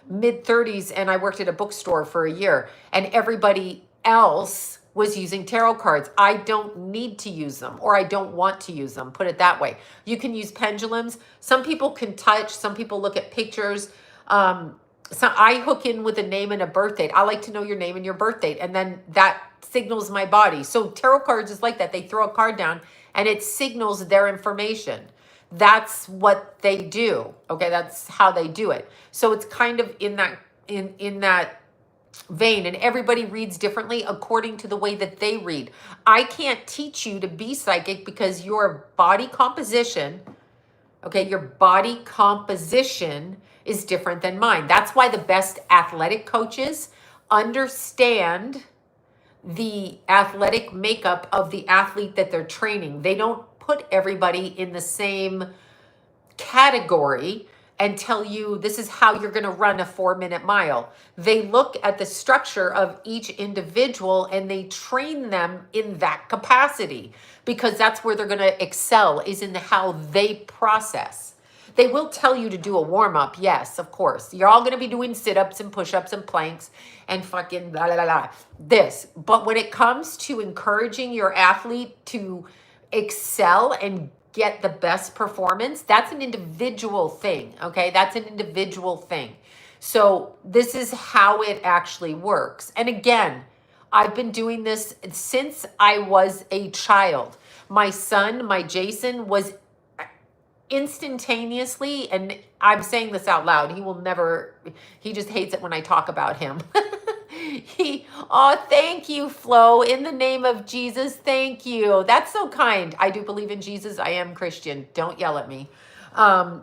mid 30s and I worked at a bookstore for a year, and everybody else was using tarot cards. I don't need to use them, or I don't want to use them, put it that way. You can use pendulums. Some people can touch, some people look at pictures. So I hook in with a name and a birth date. I like to know your name and your birth date, and then that signals my body. So tarot cards is like that. They throw a card down and it signals their information. That's what they do. Okay, that's how they do it. So it's kind of in that vein, and everybody reads differently according to the way that they read. I can't teach you to be psychic because your body composition, okay, your body composition is different than mine. That's why the best athletic coaches understand the athletic makeup of the athlete that they're training. They don't put everybody in the same category and tell you this is how you're going to run a 4-minute mile. They look at the structure of each individual and they train them in that capacity, because that's where they're going to excel, is in how they process. They will tell you to do a warm-up, yes, of course. You're all going to be doing sit-ups and push-ups and planks and fucking blah, blah, blah, blah, this. But when it comes to encouraging your athlete to excel and get the best performance, that's an individual thing, okay? That's an individual thing. So this is how it actually works. And again, I've been doing this since I was a child. My son, my Jason, was instantaneously, and I'm saying this out loud, he just hates it when I talk about him. Oh, thank you, Flo. In the name of Jesus, thank you. That's so kind. I do believe in Jesus. I am Christian. Don't yell at me. And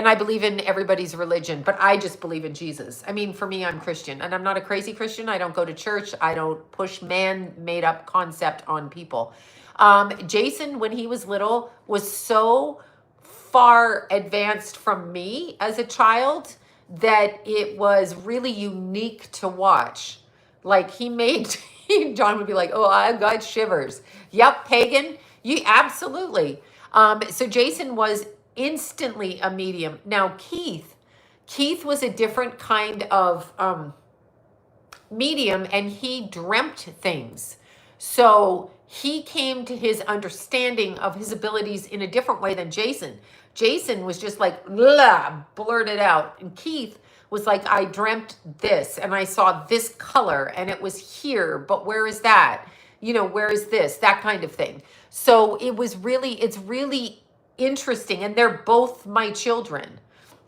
I believe in everybody's religion, but I just believe in Jesus. I mean, for me, I'm Christian, and I'm not a crazy Christian. I don't go to church. I don't push man-made up concept on people. Jason, when he was little, was so far advanced from me as a child that it was really unique to watch. Like John would be like, oh, I've got shivers. Yep, pagan, you absolutely. So Jason was instantly a medium. Now Keith was a different kind of medium, and he dreamt things. So he came to his understanding of his abilities in a different way than Jason. Jason was just like, blurted out. And Keith was like, I dreamt this and I saw this color and it was here, but where is that? Where is this? That kind of thing. So it's really interesting. And they're both my children.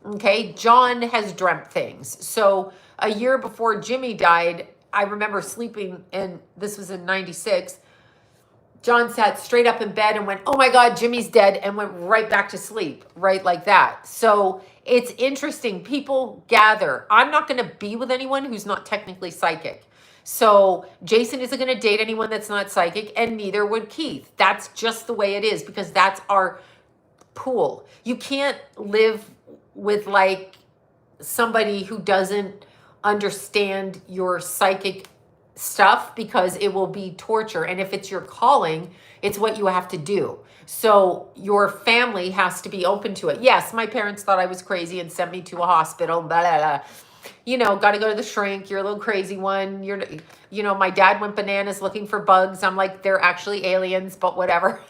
Okay. John has dreamt things. So a year before Jimmy died, I remember sleeping, and this was in 96. John sat straight up in bed and went, oh my God, Jimmy's dead, and went right back to sleep, right like that. So it's interesting. People gather. I'm not going to be with anyone who's not technically psychic. So Jason isn't going to date anyone that's not psychic, and neither would Keith. That's just the way it is, because that's our pool. You can't live with like somebody who doesn't understand your psychic stuff, because it will be torture. And if it's your calling, it's what you have to do. So your family has to be open to it. Yes, my parents thought I was crazy and sent me to a hospital, blah, blah, blah. Got to go to the shrink. You're a little crazy one. My dad went bananas looking for bugs. I'm like, they're actually aliens, but whatever.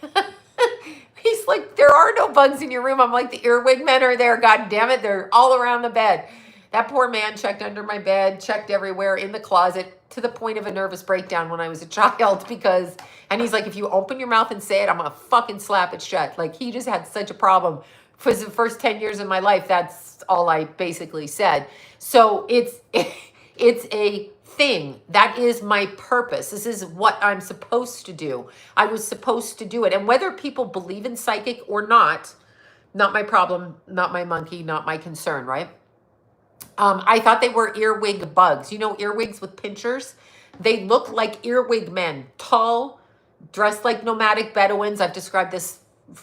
He's like, there are no bugs in your room. I'm like, the earwig men are there. God damn it. They're all around the bed. That poor man checked under my bed, checked everywhere, in the closet, to the point of a nervous breakdown when I was a child, and he's like, if you open your mouth and say it, I'm going to fucking slap it shut. Like, he just had such a problem. For the first 10 years of my life, that's all I basically said. So it's a thing. That is my purpose. This is what I'm supposed to do. I was supposed to do it. And whether people believe in psychic or not my problem, not my monkey, not my concern, right? I thought they were earwig bugs. Earwigs with pinchers? They look like earwig men. Tall, dressed like nomadic Bedouins. I've described this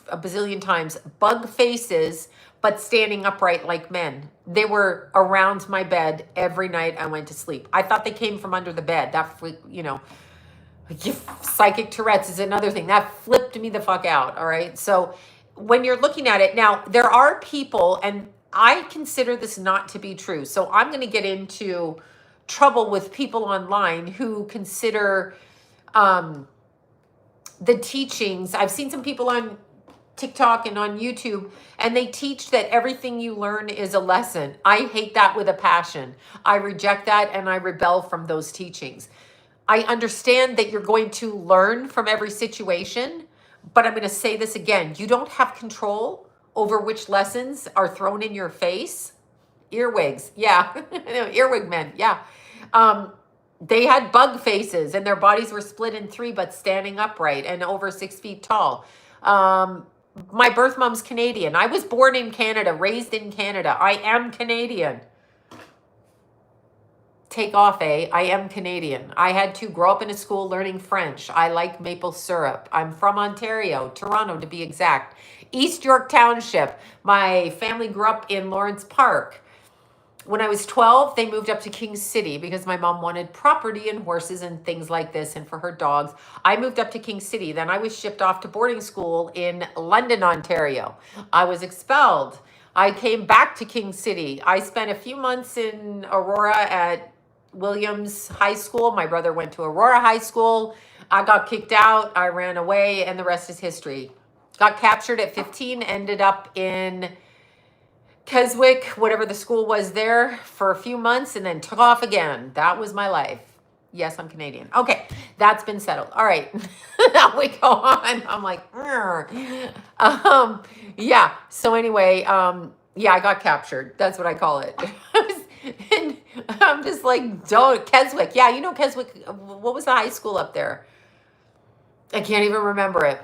a bazillion times. Bug faces, but standing upright like men. They were around my bed every night I went to sleep. I thought they came from under the bed. That, you know, psychic Tourette's is another thing. That flipped me the fuck out, all right? So when you're looking at it, now there are people, and I consider this not to be true. So I'm going to get into trouble with people online who consider the teachings. I've seen some people on TikTok and on YouTube, and they teach that everything you learn is a lesson. I hate that with a passion. I reject that and I rebel from those teachings. I understand that you're going to learn from every situation, but I'm going to say this again. You don't have control over which lessons are thrown in your face. Earwigs, yeah. Earwig men, yeah. They had bug faces and their bodies were split in three, but standing upright and over 6 feet tall. My birth mom's Canadian. I was born in Canada, raised in Canada. I am Canadian. Take off, eh? I am Canadian. I had to grow up in a school learning French. I like maple syrup. I'm from Ontario, Toronto to be exact. East York Township. My family grew up in Lawrence Park. When I was 12, they moved up to King City because my mom wanted property and horses and things like this, and for her dogs. I moved up to King City. Then I was shipped off to boarding school in London, Ontario. I was expelled. I came back to King City. I spent a few months in Aurora at Williams High School. My brother went to Aurora High School. I got kicked out. I ran away, and the rest is history. Got captured at 15, ended up in Keswick, whatever the school was there, for a few months, and then took off again. That was my life. Yes, I'm Canadian. Okay, that's been settled. All right, now we go on. I'm like, yeah. So anyway, yeah, I got captured. That's what I call it. And I'm just like, don't, Keswick. Yeah, you know Keswick. What was the high school up there? I can't even remember it.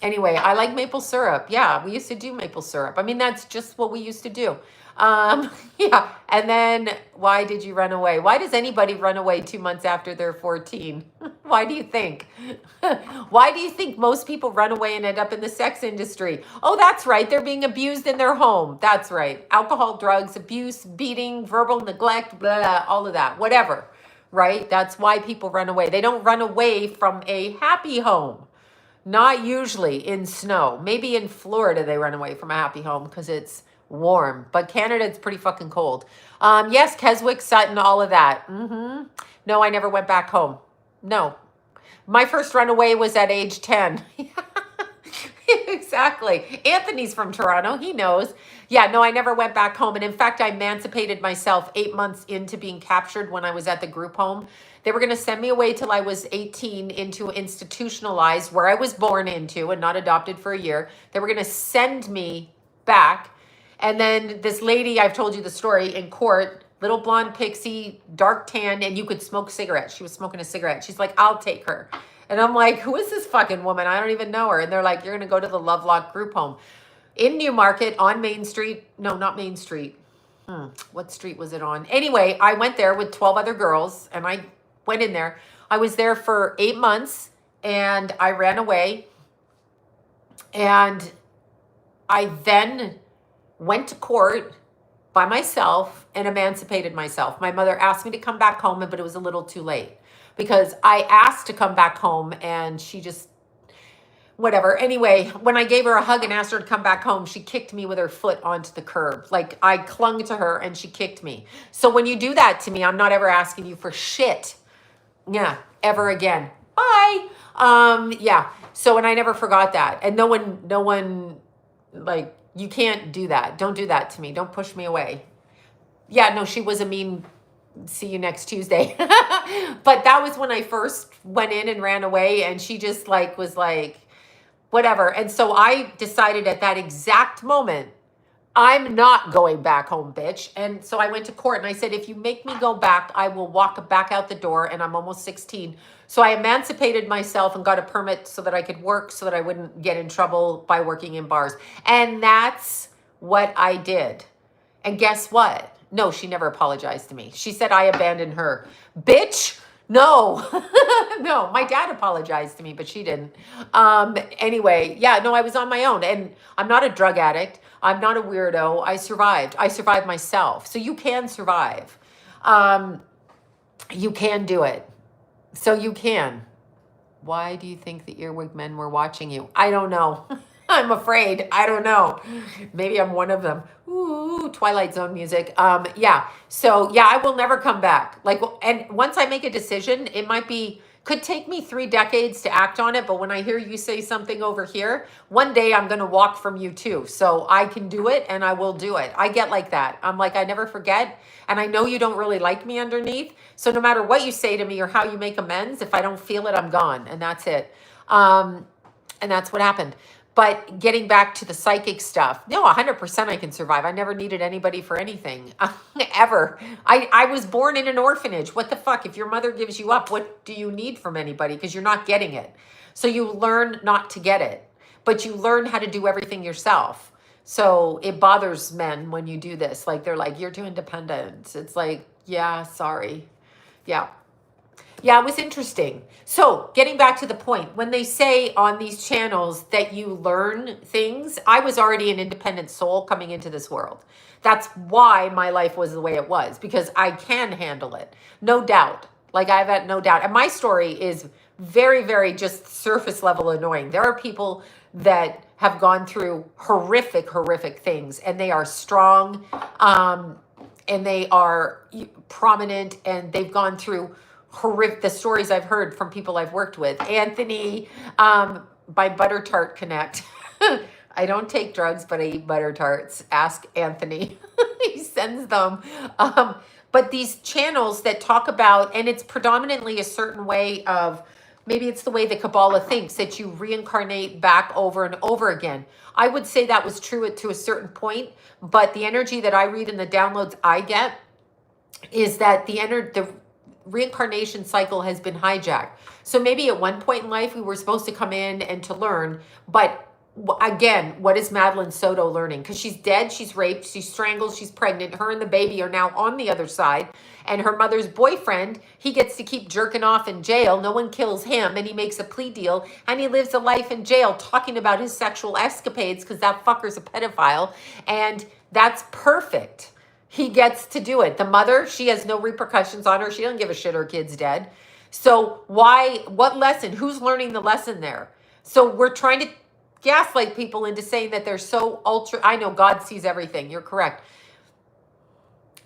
Anyway, I like maple syrup. Yeah, we used to do maple syrup. I mean, that's just what we used to do. Yeah. And then why did you run away? Why does anybody run away 2 months after they're 14? Why do you think? Why do you think most people run away and end up in the sex industry? Oh, that's right. They're being abused in their home. That's right. Alcohol, drugs, abuse, beating, verbal neglect, blah, blah, all of that, whatever. Right? That's why people run away. They don't run away from a happy home. Not usually in snow. Maybe in Florida they run away from a happy home because it's warm. But Canada, it's pretty fucking cold. Yes, Keswick, Sutton, all of that. No, I never went back home. No. My first runaway was at age 10. Exactly. Anthony's from Toronto. He knows. Yeah, no, I never went back home. And in fact, I emancipated myself 8 months into being captured when I was at the group home. They were going to send me away till I was 18 into institutionalized, where I was born into and not adopted for a year. They were going to send me back. And then this lady, I've told you the story, in court, little blonde pixie, dark tan, and you could smoke cigarettes. She was smoking a cigarette. She's like, I'll take her. And I'm like, who is this fucking woman? I don't even know her. And they're like, you're going to go to the Lovelock group home in Newmarket on Main Street. No, not Main Street. What street was it on? Anyway, I went there with 12 other girls, and I went in there. I was there for 8 months, and I ran away. And I then went to court by myself and emancipated myself. My mother asked me to come back home, but it was a little too late because I asked to come back home and she just, whatever. Anyway, when I gave her a hug and asked her to come back home, she kicked me with her foot onto the curb. Like I clung to her and she kicked me. So when you do that to me, I'm not ever asking you for shit. Yeah, ever again. Bye. Yeah. So, and I never forgot that. And no one, like, you can't do that. Don't do that to me. Don't push me away. Yeah, no, she was a mean, see you next Tuesday. But that was when I first went in and ran away, and she just like, was like, whatever. And so I decided at that exact moment, I'm not going back home, bitch. And so I went to court and I said, if you make me go back, I will walk back out the door, and I'm almost 16. So I emancipated myself and got a permit so that I could work, so that I wouldn't get in trouble by working in bars. And that's what I did. And guess what? No, she never apologized to me. She said I abandoned her. Bitch, No, no, my dad apologized to me, but she didn't. Anyway, yeah, no, I was on my own, and I'm not a drug addict. I'm not a weirdo. I survived. I survived myself. So you can survive. Um, you can do it. So you can. Why do you think the earwig men were watching you? I don't know. I'm afraid. I don't know. Maybe I'm one of them. Ooh, Twilight Zone music. Yeah. So yeah, I will never come back. Like, and once I make a decision, it might be, could take me 3 decades to act on it. But when I hear you say something over here, one day I'm going to walk from you too. So I can do it and I will do it. I get like that. I'm like, I never forget. And I know you don't really like me underneath. So no matter what you say to me or how you make amends, if I don't feel it, I'm gone. And that's it. And that's what happened. But getting back to the psychic stuff, no, 100% I can survive. I never needed anybody for anything, ever. I was born in an orphanage. What the fuck? If your mother gives you up, what do you need from anybody? Because you're not getting it. So you learn not to get it, but you learn how to do everything yourself. So it bothers men when you do this. Like, they're like, you're too independent. It's like, yeah, sorry. Yeah. Yeah, it was interesting. So getting back to the point, when they say on these channels that you learn things, I was already an independent soul coming into this world. That's why my life was the way it was, because I can handle it. No doubt. Like, I've had no doubt. And my story is very, very just surface level annoying. There are people that have gone through horrific, horrific things, and they are strong, and they are prominent, and they've gone through horrific, the stories I've heard from people I've worked with. Anthony, by Butter Tart Connect. I don't take drugs, but I eat butter tarts. Ask Anthony. He sends them. But these channels that talk about, and it's predominantly a certain way of, maybe it's the way the Kabbalah thinks, that you reincarnate back over and over again. I would say that was true to a certain point, but the energy that I read and the downloads I get is that the reincarnation cycle has been hijacked. So maybe at one point in life we were supposed to come in and to learn, but again, what is Madeline Soto learning? Because she's dead, she's raped, she's strangled, she's pregnant. Her and the baby are now on the other side. And her mother's boyfriend, he gets to keep jerking off in jail. No one kills him, and he makes a plea deal, and he lives a life in jail talking about his sexual escapades because that fucker's a pedophile. And that's perfect. He gets to do it. The mother, she has no repercussions on her. She doesn't give a shit her kid's dead. So why, what lesson? Who's learning the lesson there? So we're trying to gaslight people into saying that they're so ultra. I know God sees everything. You're correct.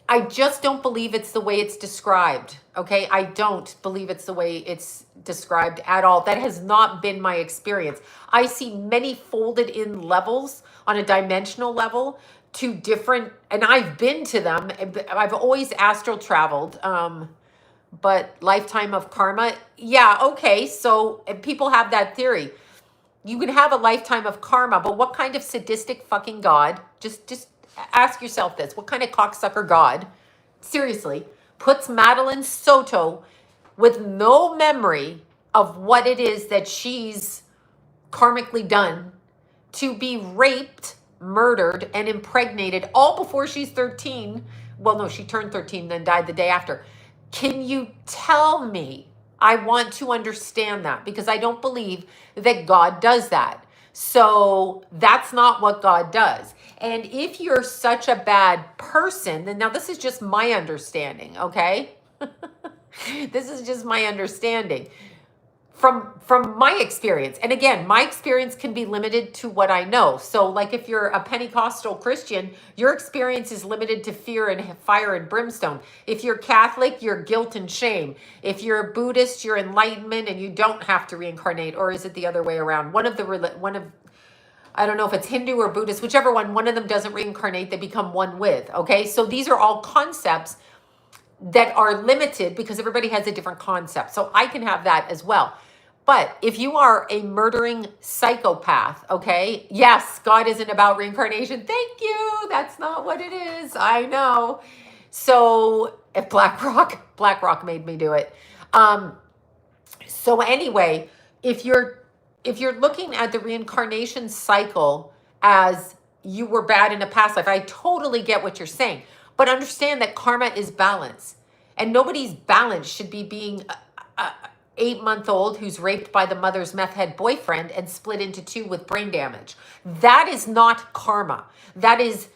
I just don't believe it's the way it's described. Okay. I don't believe it's the way it's described at all. That has not been my experience. I see many folded in levels on a dimensional level to different, and I've been to them. I've always astral traveled, but lifetime of karma. Yeah. Okay. So people have that theory. You can have a lifetime of karma, but what kind of sadistic fucking God, just ask yourself this, what kind of cocksucker God, seriously, puts Madeline Soto with no memory of what it is that she's karmically done to be raped, murdered, and impregnated all before she's 13. Well, no, she turned 13, then died the day after. Can you tell me? I want to understand that, because I don't believe that God does that. So that's not what God does. And if you're such a bad person, then now this is just my understanding, okay? This is just my understanding from my experience. And again, my experience can be limited to what I know. So like if you're a Pentecostal Christian, your experience is limited to fear and fire and brimstone. If you're Catholic, you're guilt and shame. If you're a Buddhist, you're enlightenment and you don't have to reincarnate. Or is it the other way around? I don't know if it's Hindu or Buddhist, whichever one of them doesn't reincarnate, they become one with, okay? So these are all concepts that are limited because everybody has a different concept. So I can have that as well. But if you are a murdering psychopath, okay, yes, God isn't about reincarnation. Thank you. That's not what it is. I know. So if BlackRock made me do it. So anyway, if you're looking at the reincarnation cycle as you were bad in a past life, I totally get what you're saying. But understand that karma is balance. And nobody's balance should be being a 8-month-old who's raped by the mother's meth head boyfriend and split into two with brain damage. That is not karma. That is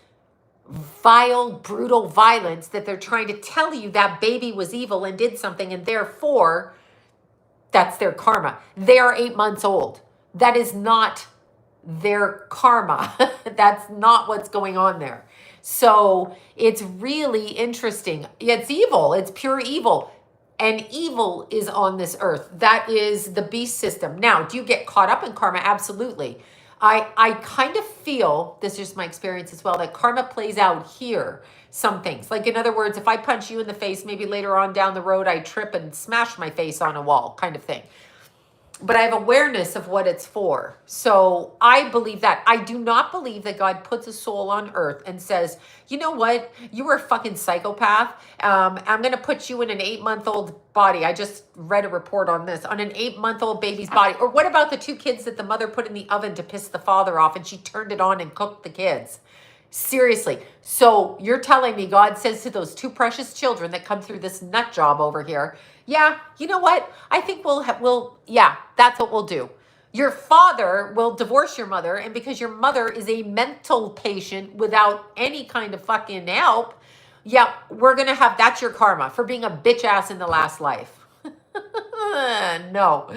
vile, brutal violence that they're trying to tell you that baby was evil and did something, and therefore that's their karma. They are 8 months old. That is not their karma. That's not what's going on there. So it's really interesting. It's evil. It's pure evil. And evil is on this earth. That is the beast system. Now, do you get caught up in karma? Absolutely. I kind of feel, this is just my experience as well, that karma plays out here, some things. Like, in other words, if I punch you in the face, maybe later on down the road, I trip and smash my face on a wall, kind of thing. But I have awareness of what it's for. So I believe that. I do not believe that God puts a soul on earth and says, you know what? You were a fucking psychopath. I'm going to put you in an 8-month-old body. I just read a report on this, on an 8-month-old baby's body. Or what about the 2 kids that the mother put in the oven to piss the father off and she turned it on and cooked the kids? Seriously. So you're telling me God says to those 2 precious children that come through this nut job over here, yeah, you know what? I think yeah, that's what we'll do. Your father will divorce your mother, and because your mother is a mental patient without any kind of fucking help, yeah, we're going to have, that's your karma for being a bitch ass in the last life. No,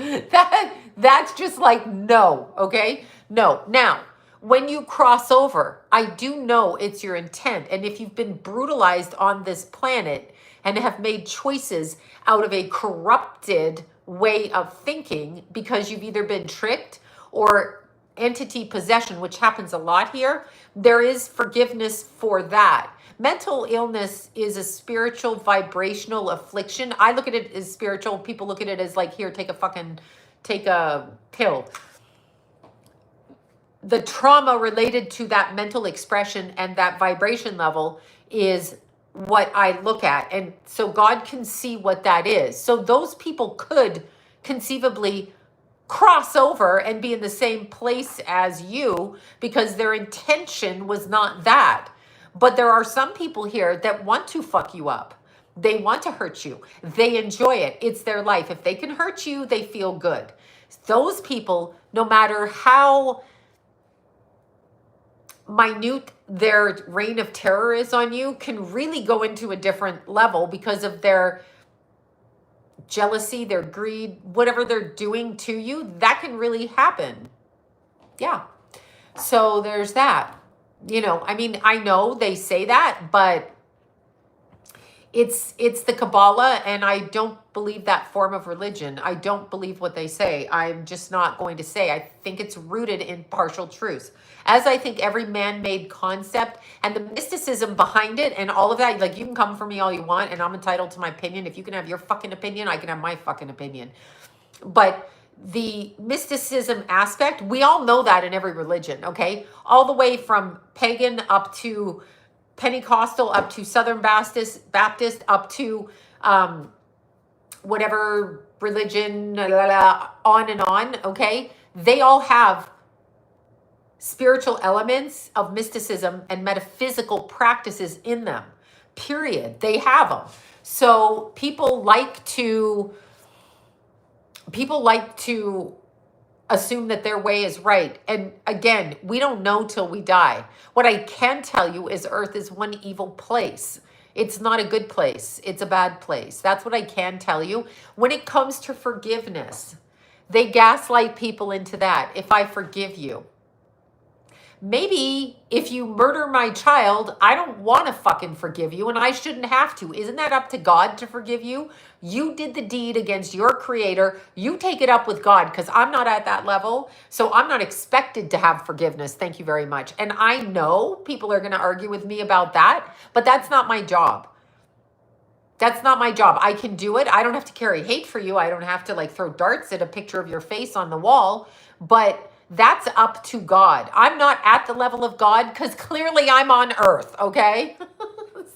that's just like, no. Okay. No. Now, when you cross over, I do know it's your intent. And if you've been brutalized on this planet and have made choices out of a corrupted way of thinking because you've either been tricked or entity possession, which happens a lot here, there is forgiveness for that. Mental illness is a spiritual vibrational affliction. I look at it as spiritual. People look at it as like, here, take a pill. The trauma related to that mental expression and that vibration level is what I look at. And so God can see what that is. So those people could conceivably cross over and be in the same place as you because their intention was not that. But there are some people here that want to fuck you up. They want to hurt you. They enjoy it. It's their life. If they can hurt you, they feel good. Those people, no matter how minute their reign of terror is on you, can really go into a different level because of their jealousy, their greed, whatever they're doing to you. That can really happen. Yeah. So there's that. You know, I mean, I know they say that, but it's the Kabbalah, and I don't believe that form of religion. I don't believe what they say. I'm just not going to say. I think it's rooted in partial truths. As I think every man-made concept and the mysticism behind it and all of that, like, you can come for me all you want and I'm entitled to my opinion. If you can have your fucking opinion, I can have my fucking opinion. But the mysticism aspect, we all know that in every religion, okay? All the way from pagan up to Pentecostal, up to Southern Baptist, up to whatever religion, on and on, okay? They all have spiritual elements of mysticism and metaphysical practices in them, period. They have them. So people like to assume that their way is right. And again, we don't know till we die. What I can tell you is Earth is one evil place. It's not a good place. It's a bad place. That's what I can tell you. When it comes to forgiveness, they gaslight people into that. If I forgive you, maybe if you murder my child, I don't want to fucking forgive you and I shouldn't have to. Isn't that up to God to forgive you? You did the deed against your creator. You take it up with God, because I'm not at that level. So I'm not expected to have forgiveness. Thank you very much. And I know people are going to argue with me about that, but that's not my job. That's not my job. I can do it. I don't have to carry hate for you. I don't have to like throw darts at a picture of your face on the wall, but that's up to God. I'm not at the level of God because clearly I'm on earth, okay?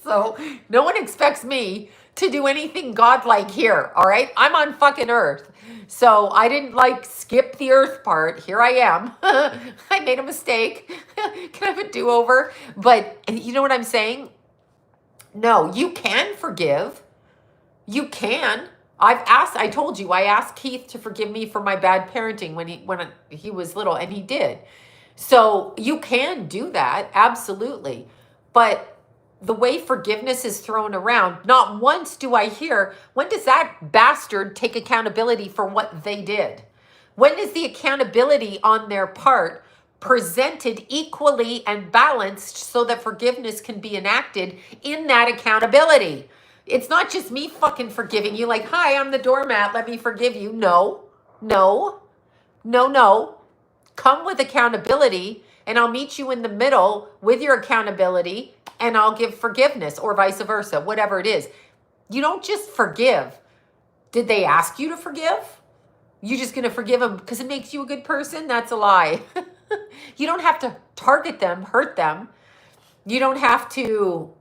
So no one expects me to do anything godlike here, all right? I'm on fucking earth. So I didn't like skip the earth part. Here I am. I made a mistake. Can I have a do-over? But you know what I'm saying? No, you can forgive. You can. I told you, I asked Keith to forgive me for my bad parenting when he was little, and he did. So you can do that, absolutely. But the way forgiveness is thrown around, not once do I hear, when does that bastard take accountability for what they did? When is the accountability on their part presented equally and balanced so that forgiveness can be enacted in that accountability? It's not just me fucking forgiving you, like, hi, I'm the doormat, let me forgive you. No, no, no, no. Come with accountability, and I'll meet you in the middle with your accountability, and I'll give forgiveness, or vice versa, whatever it is. You don't just forgive. Did they ask you to forgive? You just going to forgive them because it makes you a good person? That's a lie. You don't have to target them, hurt them. You don't have to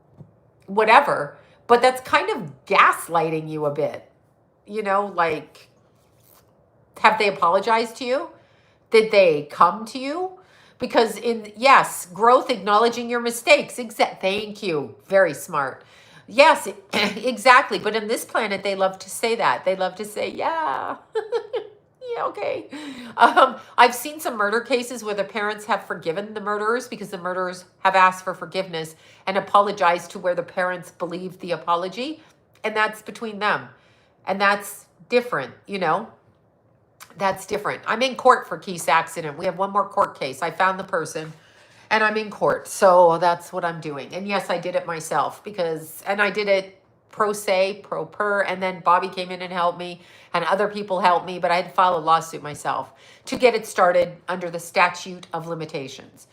whatever. But that's kind of gaslighting you a bit. Like, have they apologized to you? Did they come to you? Because yes, growth, acknowledging your mistakes. Thank you. Very smart. Yes, exactly. But in this planet, they love to say that. They love to say, yeah. Yeah, okay. I've seen some murder cases where the parents have forgiven the murderers because the murderers have asked for forgiveness and apologized to where the parents believed the apology. And that's between them. And that's different, That's different. I'm in court for Keith's accident. We have one more court case. I found the person and I'm in court. So that's what I'm doing. And yes, I did it myself and I did it pro se, pro per, and then Bobby came in and helped me and other people helped me, but I had to file a lawsuit myself to get it started under the statute of limitations.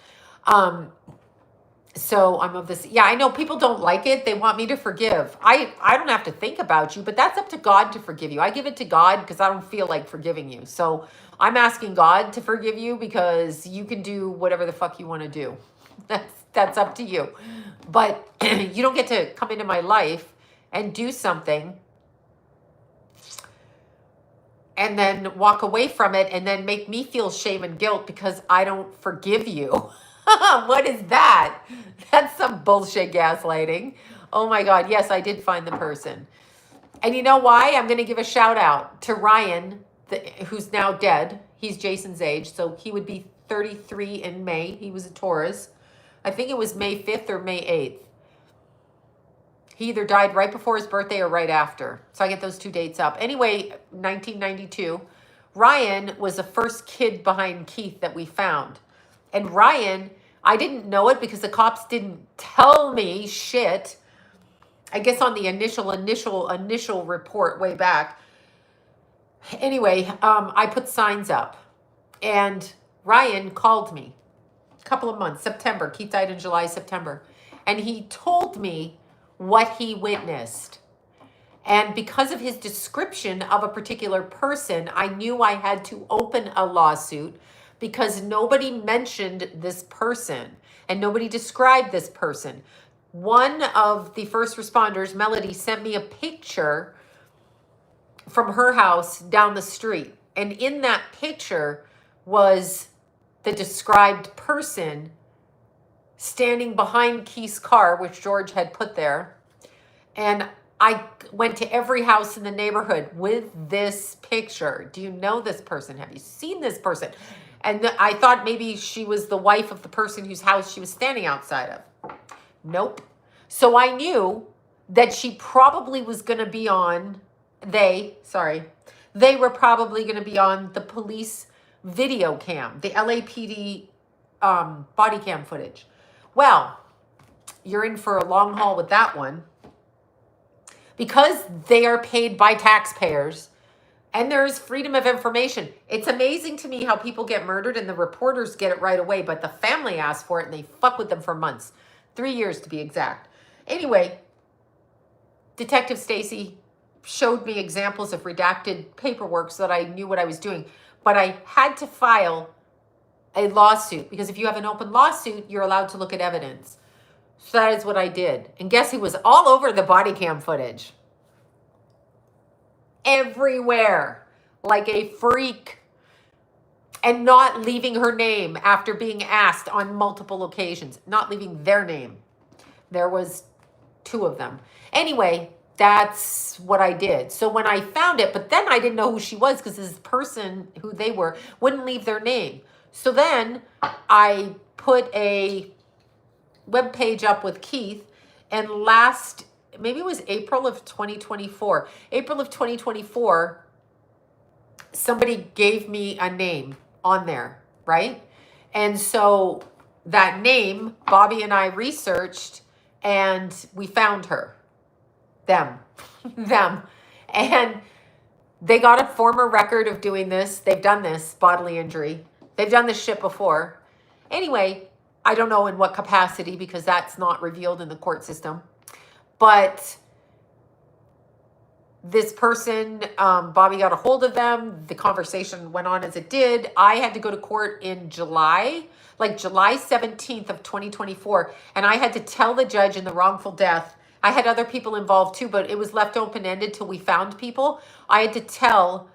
So I'm of this. Yeah, I know people don't like it. They want me to forgive. I don't have to think about you, but that's up to God to forgive you. I give it to God because I don't feel like forgiving you. So I'm asking God to forgive you because you can do whatever the fuck you want to do. That's up to you. But you don't get to come into my life and do something and then walk away from it and then make me feel shame and guilt because I don't forgive you. What is that? That's some bullshit gaslighting. Oh my God. Yes, I did find the person. And you know why? I'm going to give a shout out to Ryan, who's now dead. He's Jason's age. So he would be 33 in May. He was a Taurus. I think it was May 5th or May 8th. He either died right before his birthday or right after. So I get those two dates up. Anyway, 1992, Ryan was the first kid behind Keith that we found. And Ryan, I didn't know it because the cops didn't tell me shit. I guess on the initial report way back. Anyway, I put signs up. And Ryan called me a couple of months, September. Keith died in July, September. And he told me what he witnessed. And because of his description of a particular person, I knew I had to open a lawsuit because nobody mentioned this person and nobody described this person. One of the first responders, Melody, sent me a picture from her house down the street. And in that picture was the described person standing behind Keith's car, which George had put there. And I went to every house in the neighborhood with this picture. Do you know this person? Have you seen this person? And I thought maybe she was the wife of the person whose house she was standing outside of. Nope. So I knew that she probably was going to be on, they were probably going to be on the police video cam, the LAPD body cam footage. Well, you're in for a long haul with that one because they are paid by taxpayers and there's freedom of information. It's amazing to me how people get murdered and the reporters get it right away, but the family asks for it and they fuck with them for months. 3 years to be exact. Anyway, Detective Stacy showed me examples of redacted paperwork so that I knew what I was doing. But I had to file a lawsuit because if you have an open lawsuit, you're allowed to look at evidence. So that is what I did. And guess who was all over the body cam footage? Everywhere, like a freak. And not leaving her name after being asked on multiple occasions. Not leaving their name. There was 2 of them. Anyway, That's what I did. So when I found it, but then I didn't know who she was because this person who they were wouldn't leave their name. So then I put a web page up with Keith, and maybe it was April of 2024. April of 2024, somebody gave me a name on there, right? And so that name, Bobby and I researched, and we found her. Them. Them. And they got a former record of doing this. They've done this, bodily injury. They've done this shit before. Anyway, I don't know in what capacity because that's not revealed in the court system. But this person, Bobby got a hold of them. The conversation went on as it did. I had to go to court in July, like July 17th of 2024. And I had to tell the judge in the wrongful death. I had other people involved too, but it was left open-ended till we found people. I had to tell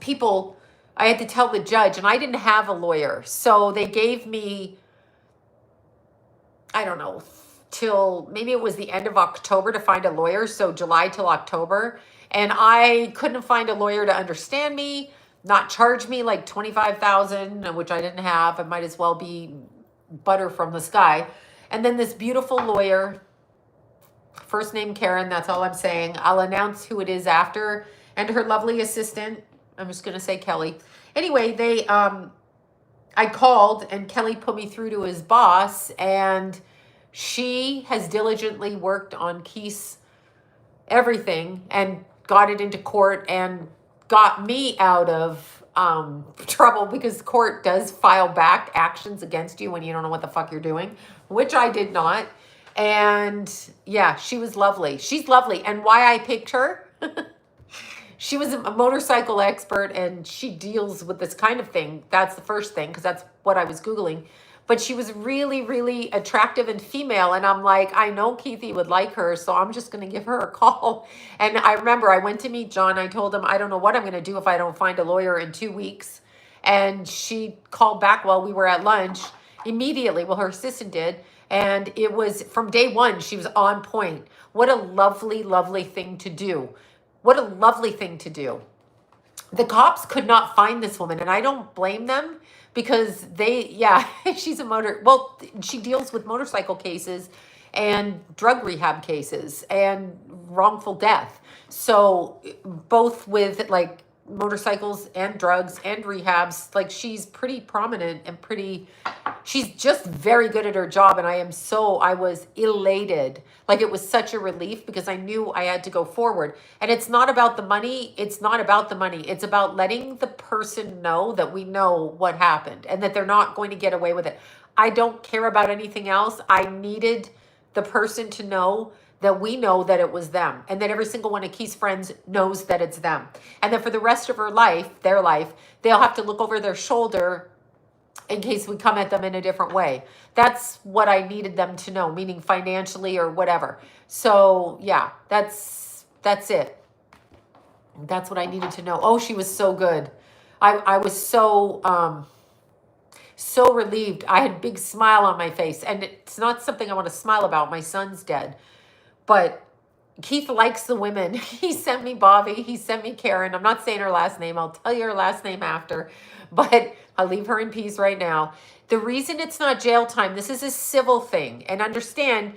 people, I had to tell the judge, and I didn't have a lawyer. So they gave me, I don't know, till maybe it was the end of October to find a lawyer. So July till October. And I couldn't find a lawyer to understand me, not charge me like $25,000, which I didn't have. It might as well be butter from the sky. And then this beautiful lawyer, first name Karen, that's all I'm saying. I'll announce who it is after. And her lovely assistant, I'm just going to say Kelly. Anyway, I called and Kelly put me through to his boss, and she has diligently worked on Keith's everything and got it into court and got me out of trouble, because court does file back actions against you when you don't know what the fuck you're doing, which I did not. And yeah, she was lovely. She's lovely. And why I picked her, she was a motorcycle expert and she deals with this kind of thing. That's the first thing, because that's what I was Googling. But she was really, really attractive and female. And I'm like, I know Keithy would like her, so I'm just going to give her a call. And I remember I went to meet John. I told him, I don't know what I'm going to do if I don't find a lawyer in 2 weeks. And she called back while we were at lunch immediately. Well, her assistant did. And it was from day one, she was on point. What a lovely, lovely thing to do. What a lovely thing to do. The cops could not find this woman, and I don't blame them, because she's she deals with motorcycle cases and drug rehab cases and wrongful death. So both with like motorcycles and drugs and rehabs, like she's pretty prominent and she's just very good at her job. And I was elated. Like it was such a relief, because I knew I had to go forward. And it's not about the money. It's not about the money. It's about letting the person know that we know what happened and that they're not going to get away with it. I don't care about anything else. I needed the person to know that we know that it was them, and that every single one of Keith's friends knows that it's them. And that for the rest of their life, they'll have to look over their shoulder in case we come at them in a different way. That's what I needed them to know, meaning financially or whatever. So yeah, that's it. That's what I needed to know. Oh, she was so good. I was so relieved. I had a big smile on my face, and it's not something I want to smile about. My son's dead. But Keith likes the women. He sent me Bobby. He sent me Karen. I'm not saying her last name. I'll tell you her last name after. But I'll leave her in peace right now. The reason it's not jail time, this is a civil thing. And understand,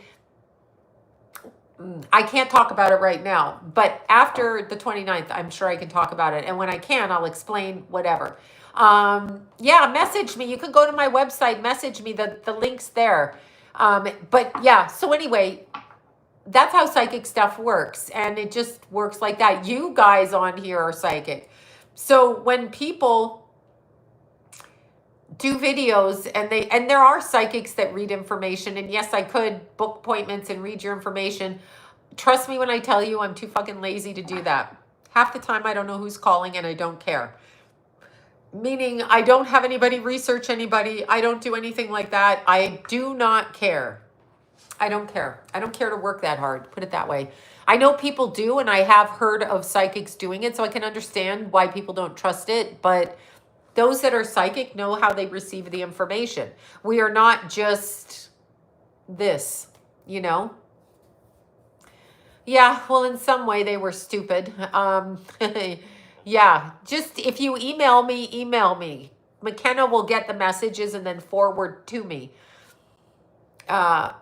I can't talk about it right now. But after the 29th, I'm sure I can talk about it. And when I can, I'll explain whatever. Message me. You can go to my website, message me. The link's there. But yeah, so anyway, that's how psychic stuff works. And it just works like that. You guys on here are psychic. So when people do videos and there are psychics that read information, and yes, I could book appointments and read your information. Trust me when I tell you, I'm too fucking lazy to do that. Half the time I don't know who's calling, and I don't care. Meaning I don't have anybody research anybody. I don't do anything like that. I do not care. I don't care. I don't care to work that hard, put it that way. I know people do, and I have heard of psychics doing it, so I can understand why people don't trust it. But those that are psychic know how they receive the information. We are not just this, you know? Yeah, well, in some way they were stupid. Yeah, just if you email me, email me. McKenna will get the messages and then forward to me. Uh,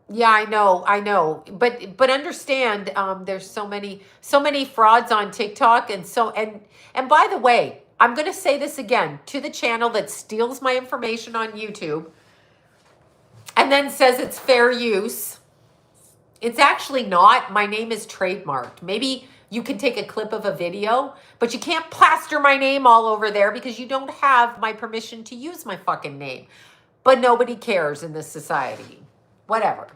yeah, I know, but understand, there's so many frauds on TikTok, and by the way, I'm going to say this again to the channel that steals my information on YouTube and then says it's fair use. It's actually not. My name is trademarked. Maybe you can take a clip of a video, but you can't plaster my name all over there because you don't have my permission to use my fucking name. But nobody cares in this society. Whatever.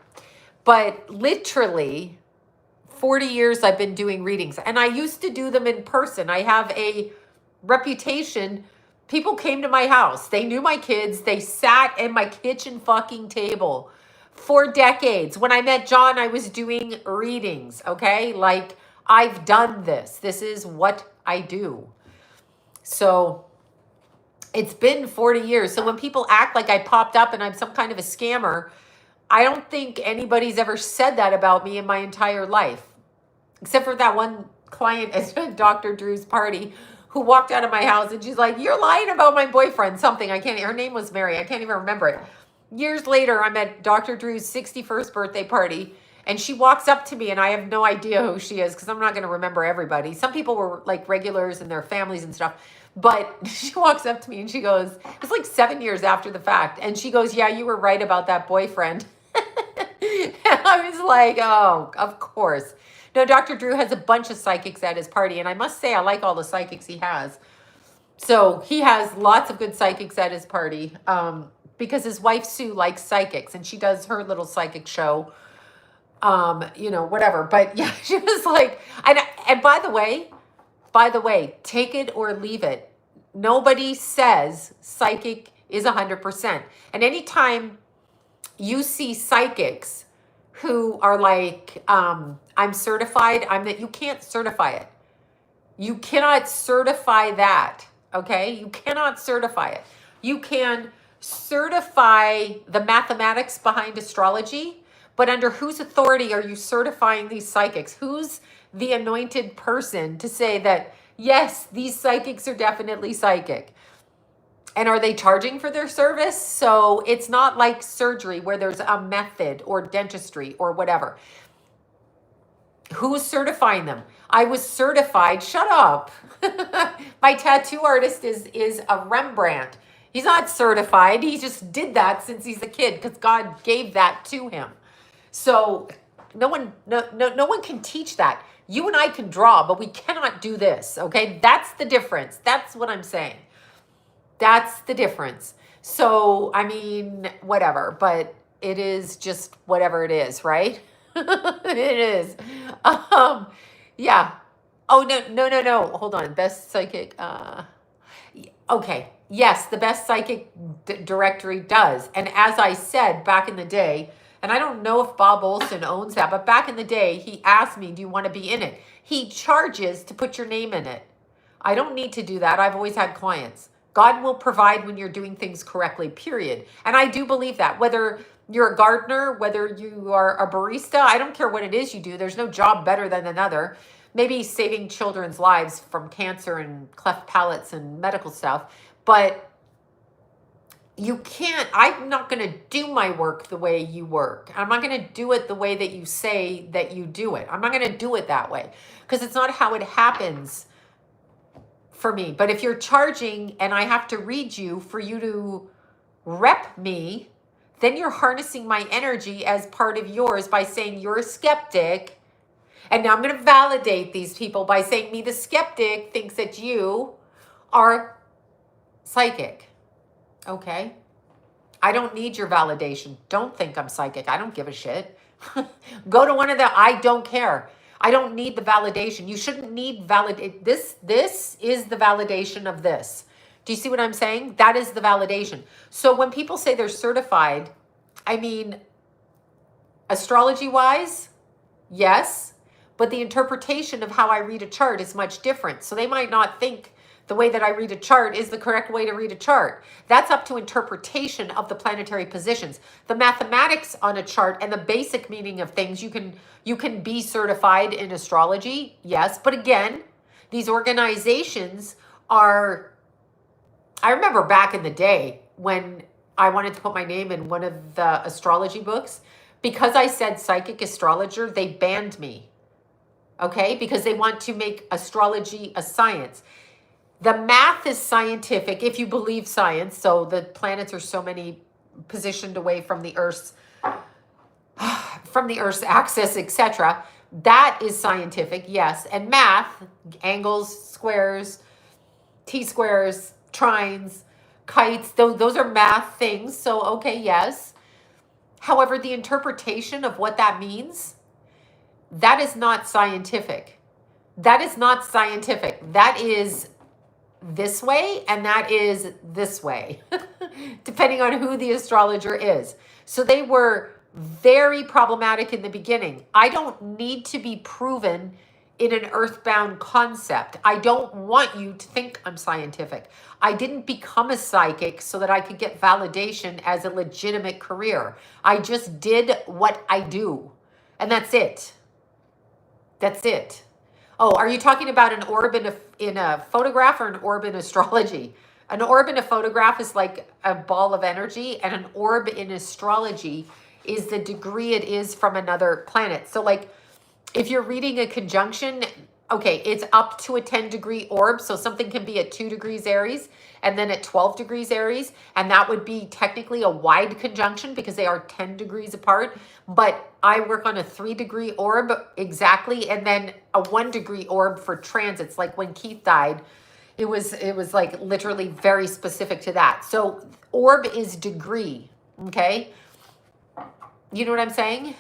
But literally 40 years I've been doing readings, and I used to do them in person. I have a reputation. People came to my house. They knew my kids. They sat at my kitchen fucking table for decades. When I met John, I was doing readings, okay? Like, I've done this. This is what I do. So it's been 40 years. So when people act like I popped up and I'm some kind of a scammer, I don't think anybody's ever said that about me in my entire life, except for that one client at Dr. Drew's party who walked out of my house and she's like, "You're lying about my boyfriend," something. Her name was Mary. I can't even remember it. Years later, I'm at Dr. Drew's 61st birthday party, and she walks up to me, and I have no idea who she is because I'm not going to remember everybody. Some people were like regulars and their families and stuff. But she walks up to me and she goes, it was like 7 years after the fact. And she goes, "Yeah, you were right about that boyfriend." And I was like, oh, of course. No, Dr. Drew has a bunch of psychics at his party. And I must say, I like all the psychics he has. So he has lots of good psychics at his party, because his wife, Sue, likes psychics. And she does her little psychic show, whatever. But yeah, she was like, and by the way, take it or leave it. Nobody says psychic is 100%. And anytime you see psychics who are like, I'm certified, you can't certify it. You cannot certify that, okay? You cannot certify it. You can certify the mathematics behind astrology, but under whose authority are you certifying these psychics? Who's the anointed person to say that, yes, these psychics are definitely psychic? And are they charging for their service? So it's not like surgery where there's a method, or dentistry or whatever. Who's certifying them? I was certified. Shut up. My tattoo artist is a Rembrandt. He's not certified. He just did that since he's a kid because God gave that to him. So no one can teach that. You and I can draw, but we cannot do this, okay? That's the difference. That's what I'm saying. That's the difference. So, I mean, whatever, but it is just whatever it is, right? It is. Yeah. Oh, no. Hold on. Best psychic. Okay. Yes, the best psychic directory does. And as I said back in the day, and I don't know if Bob Olson owns that, but back in the day, he asked me, do you want to be in it? He charges to put your name in it. I don't need to do that. I've always had clients. God will provide when you're doing things correctly, period. And I do believe that. Whether you're a gardener, whether you are a barista, I don't care what it is you do. There's no job better than another. Maybe saving children's lives from cancer and cleft palates and medical stuff. But you can't, I'm not going to do my work the way you work. I'm not going to do it the way that you say that you do it. I'm not going to do it that way because it's not how it happens for me. But if you're charging and I have to read you for you to rep me, then you're harnessing my energy as part of yours by saying you're a skeptic. And now I'm going to validate these people by saying me, the skeptic, thinks that you are psychic. Okay? I don't need your validation. Don't think I'm psychic. I don't give a shit. Go to one of the, I don't care. I don't need the validation. You shouldn't need validate. This is the validation of this. Do you see what I'm saying? That is the validation. So when people say they're certified, I mean, astrology-wise, yes, but the interpretation of how I read a chart is much different. So they might not think The way that I read a chart is the correct way to read a chart. That's up to interpretation of the planetary positions. The mathematics on a chart and the basic meaning of things, you can be certified in astrology, yes, but again, these organizations are, I remember back in the day when I wanted to put my name in one of the astrology books, because I said psychic astrologer, they banned me. Okay? Because they want to make astrology a science. The math is scientific if you believe science. So the planets are so many positioned away from the Earth's axis, etc. That is scientific, yes. And math, angles, squares, t-squares, trines, kites, those are math things. So, okay, yes. However, the interpretation of what that means, that is not scientific. That is not scientific. That is this way and that is this way, depending on who the astrologer is. So they were very problematic in the beginning. I don't need to be proven in an earthbound concept. I don't want you to think I'm scientific. I didn't become a psychic so that I could get validation as a legitimate career. I just did what I do. And that's it. That's it. Oh, are you talking about an orb in a photograph or an orb in astrology? An orb in a photograph is like a ball of energy, and an orb in astrology is the degree it is from another planet. So like if you're reading a conjunction, okay, it's up to a 10-degree orb. So something can be at 2 degrees Aries and then at 12 degrees Aries. And that would be technically a wide conjunction because they are 10 degrees apart. But I work on a 3-degree orb exactly. And then a 1-degree orb for transits. Like when Keith died, it was like literally very specific to that. So orb is degree, okay? You know what I'm saying?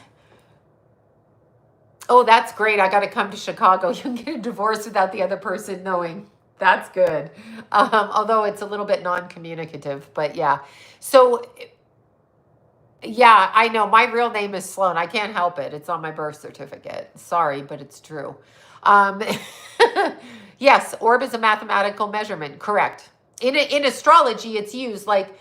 Oh, that's great. I got to come to Chicago. You can get a divorce without the other person knowing. That's good. Although it's a little bit non-communicative, but yeah. So, yeah, I know. My real name is Sloan. I can't help it. It's on my birth certificate. Sorry, but it's true. Yes, orb is a mathematical measurement. Correct. In astrology, it's used like,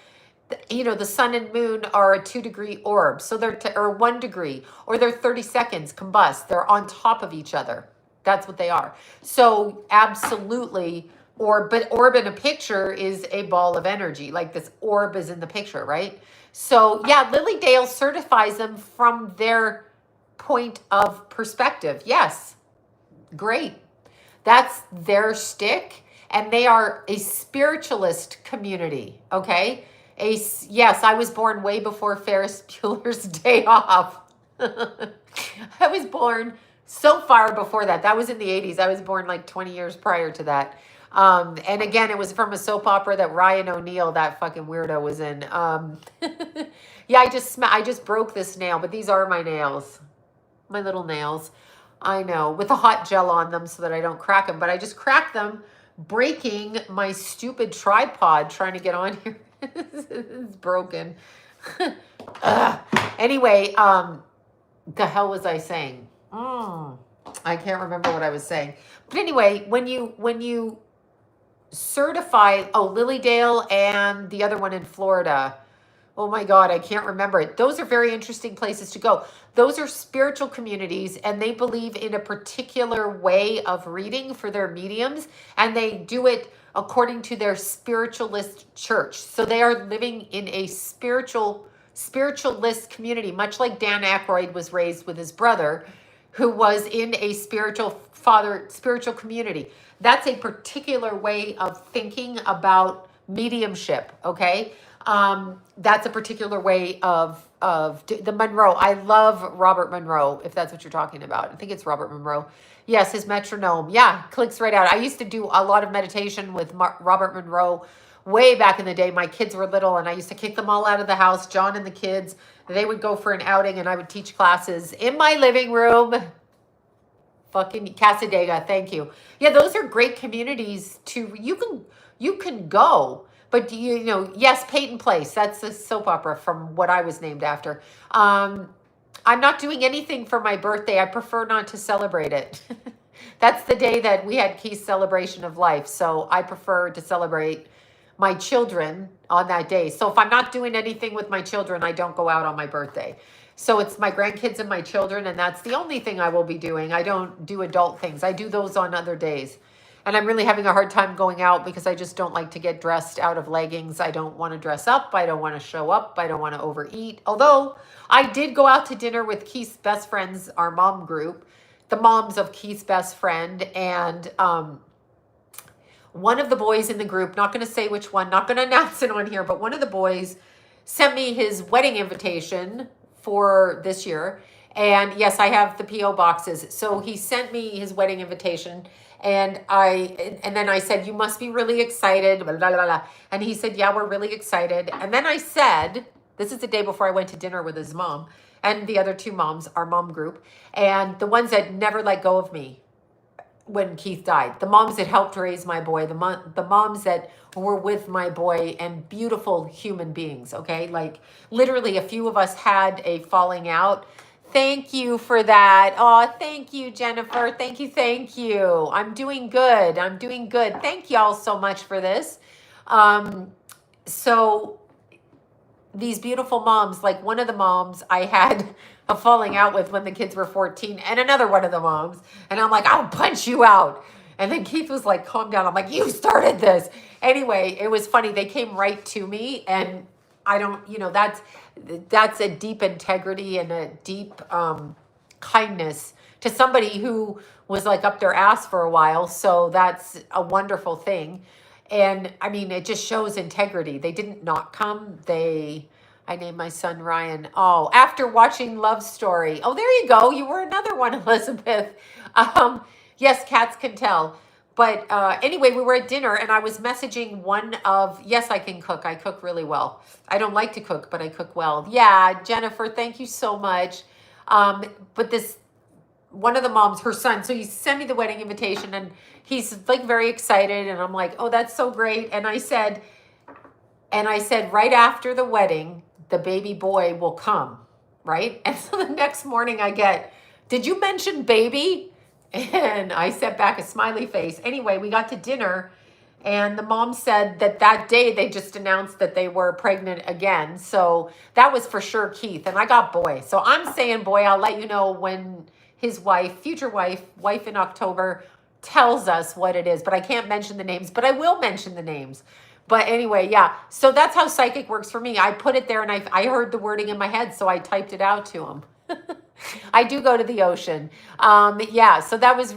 you know, the sun and moon are a 2-degree orb. So they're, or 1 degree, or they're 30 seconds combust. They're on top of each other. That's what they are. So absolutely, but orb in a picture is a ball of energy. Like this orb is in the picture, right? So yeah, Lily Dale certifies them from their point of perspective. Yes, great. That's their shtick. And they are a spiritualist community, okay? Yes, I was born way before Ferris Bueller's Day Off. I was born so far before that. That was in the 80s. I was born like 20 years prior to that. And again, it was from a soap opera that Ryan O'Neal, that fucking weirdo, was in. Yeah, I just broke this nail, but these are my nails. My little nails. I know, with the hot gel on them so that I don't crack them. But I just cracked them, breaking my stupid tripod trying to get on here. It's broken. Anyway, the hell was I saying? I can't remember what I was saying. But anyway, when you certify, Lily Dale and the other one in Florida. Oh my God, I can't remember it. Those are very interesting places to go. Those are spiritual communities, and they believe in a particular way of reading for their mediums, and they do it according to their spiritualist church. So they are living in a spiritualist community, much like Dan Aykroyd was raised with his brother, who was in a spiritual community. That's a particular way of thinking about mediumship, okay? That's a particular way of the Monroe. I love Robert Monroe, if that's what you're talking about. I think it's Robert Monroe. Yes, his metronome. Yeah, clicks right out. I used to do a lot of meditation with Robert Monroe way back in the day. My kids were little, and I used to kick them all out of the house, John and the kids. They would go for an outing, and I would teach classes in my living room. Fucking Casadega, thank you. Yeah, those are great communities to, you can go. But you know, yes, Peyton Place. That's the soap opera from what I was named after. I'm not doing anything for my birthday. I prefer not to celebrate it. That's the day that we had Keith's celebration of life. So I prefer to celebrate my children on that day. So if I'm not doing anything with my children, I don't go out on my birthday. So it's my grandkids and my children, and that's the only thing I will be doing. I don't do adult things. I do those on other days. And I'm really having a hard time going out because I just don't like to get dressed out of leggings. I don't want to dress up. I don't want to show up. I don't want to overeat. Although I did go out to dinner with Keith's best friends, our mom group, the moms of Keith's best friend, and one of the boys in the group, not going to say which one, not going to announce it on here, but one of the boys sent me his wedding invitation for this year. And yes, I have the PO boxes. So he sent me his wedding invitation, and then I said, "You must be really excited." Blah, blah, blah, blah. And he said, "Yeah, we're really excited." And then I said, this is the day before I went to dinner with his mom and the other two moms, our mom group, and the ones that never let go of me when Keith died, the moms that helped raise my boy, the moms that were with my boy, and beautiful human beings, okay? Like literally a few of us had a falling out. Thank you for that. Oh, thank you, Jennifer. Thank you, thank you. I'm doing good. I'm doing good. Thank you all so much for this. So these beautiful moms, like one of the moms I had a falling out with when the kids were 14, and another one of the moms, and I'm like, "I'll punch you out." And then Keith was like, "Calm down." I'm like, "You started this." Anyway, it was funny. They came right to me, and I don't, that's a deep integrity and a deep kindness to somebody who was like up their ass for a while. So that's a wonderful thing. And I mean, it just shows integrity. They didn't not come. I named my son Ryan. Oh, after watching Love Story. Oh, there you go. You were another one, Elizabeth. Yes, cats can tell. But anyway, we were at dinner, and I was messaging yes, I can cook. I cook really well. I don't like to cook, but I cook well. Yeah, Jennifer, thank you so much. But one of the moms, her son, so he sent me the wedding invitation, and he's like very excited, and I'm like, "Oh, that's so great." And I said, right after the wedding, the baby boy will come, right? And so the next morning I get, "Did you mention baby?" And I sent back a smiley face. Anyway, we got to dinner, and the mom said that day they just announced that they were pregnant again. So that was for sure Keith. And I got boy. So I'm saying boy. I'll let you know when his future wife in October, tells us what it is. But I can't mention the names, but I will mention the names. But anyway, yeah. So that's how psychic works for me. I put it there, and I heard the wording in my head, so I typed it out to him. I do go to the ocean. Yeah, so that was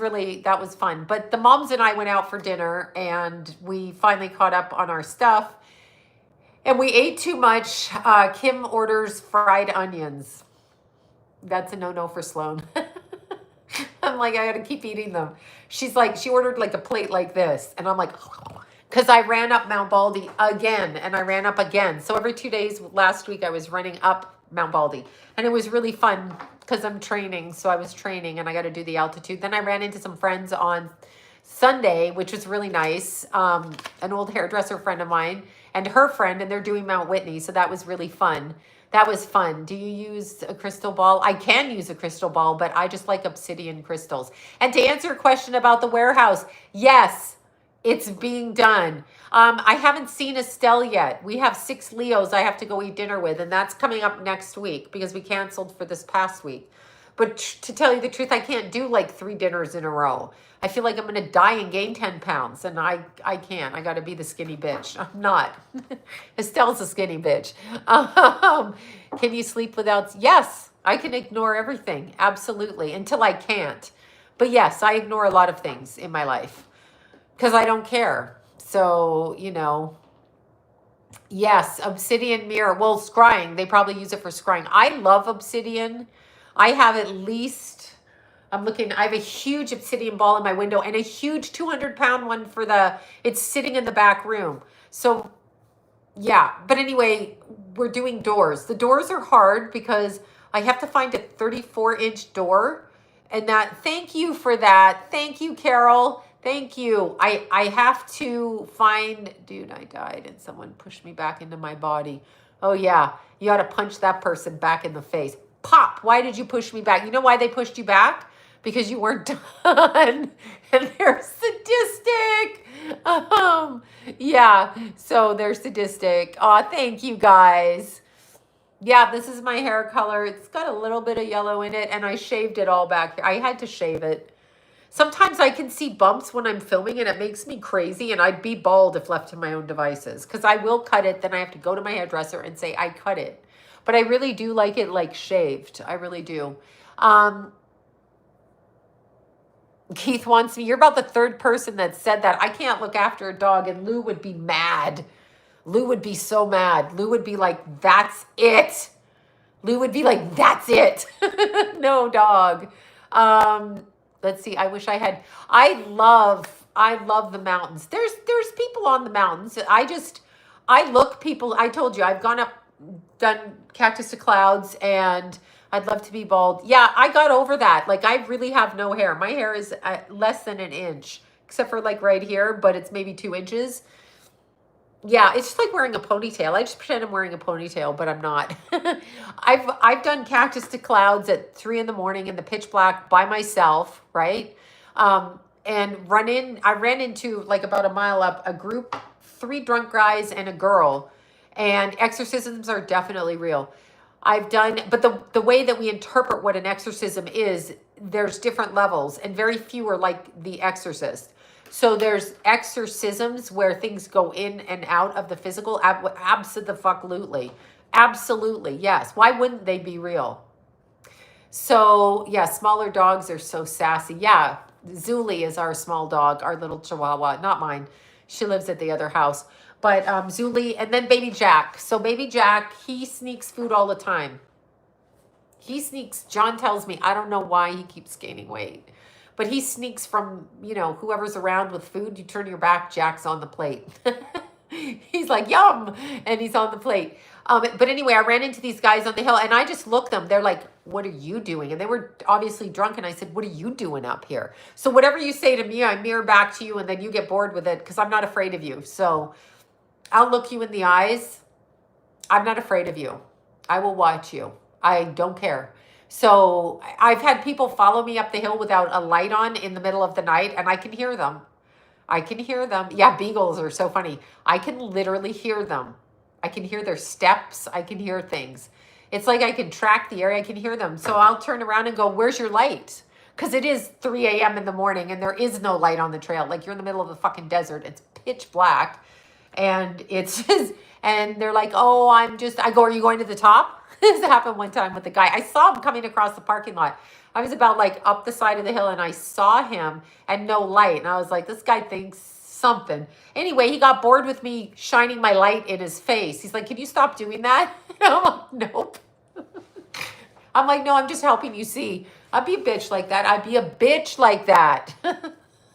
fun. But the moms and I went out for dinner, and we finally caught up on our stuff, and we ate too much. Kim orders fried onions. That's a no-no for Sloan. I'm like, I got to keep eating them. She's like, she ordered like a plate like this, and I'm like, because I ran up Mount Baldy again, and I ran up again. So every 2 days last week, I was running up Mount Baldy, and it was really fun because I'm training. So I was training, and I got to do the altitude. Then I ran into some friends on Sunday, which was really nice. An old hairdresser friend of mine and her friend, and they're doing Mount Whitney. So that was really fun. That was fun. Do you use a crystal ball? I can use a crystal ball, but I just like obsidian crystals. And to answer your question about the warehouse, yes, it's being done. I haven't seen Estelle yet. We have 6 Leos I have to go eat dinner with, and that's coming up next week because we canceled for this past week. But to tell you the truth, I can't do like 3 dinners in a row. I feel like I'm going to die and gain 10 pounds, and I can't. I got to be the skinny bitch. I'm not. Estelle's a skinny bitch. Can you sleep without? Yes, I can ignore everything. Absolutely. Until I can't. But yes, I ignore a lot of things in my life because I don't care. So, yes, obsidian mirror. Well, scrying. They probably use it for scrying. I love obsidian. I have at least, I have a huge obsidian ball in my window and a huge 200-pound one it's sitting in the back room. So yeah, but anyway, we're doing doors. The doors are hard because I have to find a 34-inch door, and thank you for that. Thank you, Carol. Thank you. I have to find, dude, I died and someone pushed me back into my body. Oh yeah, you ought to punch that person back in the face. Pop, why did you push me back? You know why they pushed you back? because you weren't done. And they're sadistic. Yeah, so they're sadistic. Oh, thank you guys. Yeah, this is my hair color. It's got a little bit of yellow in it, and I shaved it all back. I had to shave it. Sometimes I can see bumps when I'm filming, and it makes me crazy, and I'd be bald if left to my own devices, because I will cut it. Then I have to go to my hairdresser and say, I cut it. But I really do like it like shaved. I really do. Keith wants me. You're about the third person that said that. I can't look after a dog, and Lou would be mad. Lou would be so mad. Lou would be like, that's it. Lou would be like, that's it. No, dog. Let's see. I wish I had. I love the mountains. There's people on the mountains. I look people. I told you I've gone up, done cactus to clouds, and I'd love to be bald. Yeah, I got over that. Like, I really have no hair. My hair is less than an inch, except for like right here, but it's maybe 2 inches. Yeah, it's just like wearing a ponytail. I just pretend I'm wearing a ponytail, but I'm not. I've done cactus to clouds at 3 in the morning in the pitch black by myself, right? And I ran into, like, about a mile up, a group, 3 drunk guys and a girl. And exorcisms are definitely real. I've done, but the way that we interpret what an exorcism is, there's different levels, and very few are like The Exorcist. So there's exorcisms where things go in and out of the physical. Absolutely. Absolutely. Yes. Why wouldn't they be real? So yeah, smaller dogs are so sassy. Yeah. Zuli is our small dog, our little Chihuahua, not mine. She lives at the other house, but Zuli, and then baby Jack. So baby Jack, he sneaks food all the time. John tells me, I don't know why he keeps gaining weight. But he sneaks from, whoever's around with food. You turn your back, Jack's on the plate. He's like, yum, and he's on the plate. But anyway, I ran into these guys on the hill, and I just looked them. They're like, what are you doing? And they were obviously drunk, and I said, what are you doing up here? So whatever you say to me, I mirror back to you, and then you get bored with it, because I'm not afraid of you. So I'll look you in the eyes. I'm not afraid of you. I will watch you. I don't care. So I've had people follow me up the hill without a light on in the middle of the night, and I can hear them. Yeah, beagles are so funny. I can literally hear them. I can hear their steps. I can hear things. It's like I can track the area. I can hear them. So I'll turn around and go, where's your light? Because it is 3 a.m. in the morning, and there is no light on the trail. Like, you're in the middle of the fucking desert. It's pitch black. And it's just, and they're like, oh, I go, are you going to the top? This happened one time with a guy. I saw him coming across the parking lot. I was about like up the side of the hill, and I saw him and no light. And I was like, this guy thinks something. Anyway, he got bored with me shining my light in his face. He's like, can you stop doing that? And I'm like, nope. I'm like, no, I'm just helping you see. I'd be a bitch like that. I'd be a bitch like that.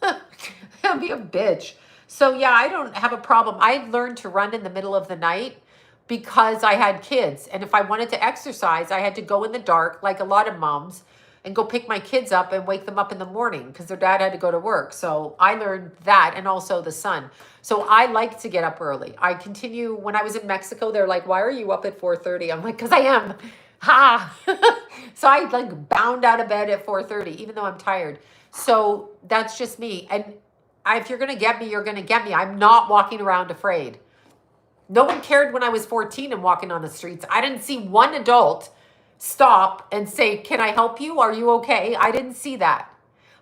I'd be a bitch. So yeah, I don't have a problem. I learned to run in the middle of the night because I had kids. And if I wanted to exercise, I had to go in the dark, like a lot of moms, and go pick my kids up and wake them up in the morning because their dad had to go to work. So I learned that, and also the sun. So I like to get up early. I continue, when I was in Mexico, they're like, why are you up at 4:30? I'm like, because I am. Ha! So I like bound out of bed at 4:30, even though I'm tired. So that's just me. And if you're going to get me, you're going to get me. I'm not walking around afraid. No one cared when I was 14 and walking on the streets. I didn't see one adult stop and say, can I help you? Are you okay? I didn't see that.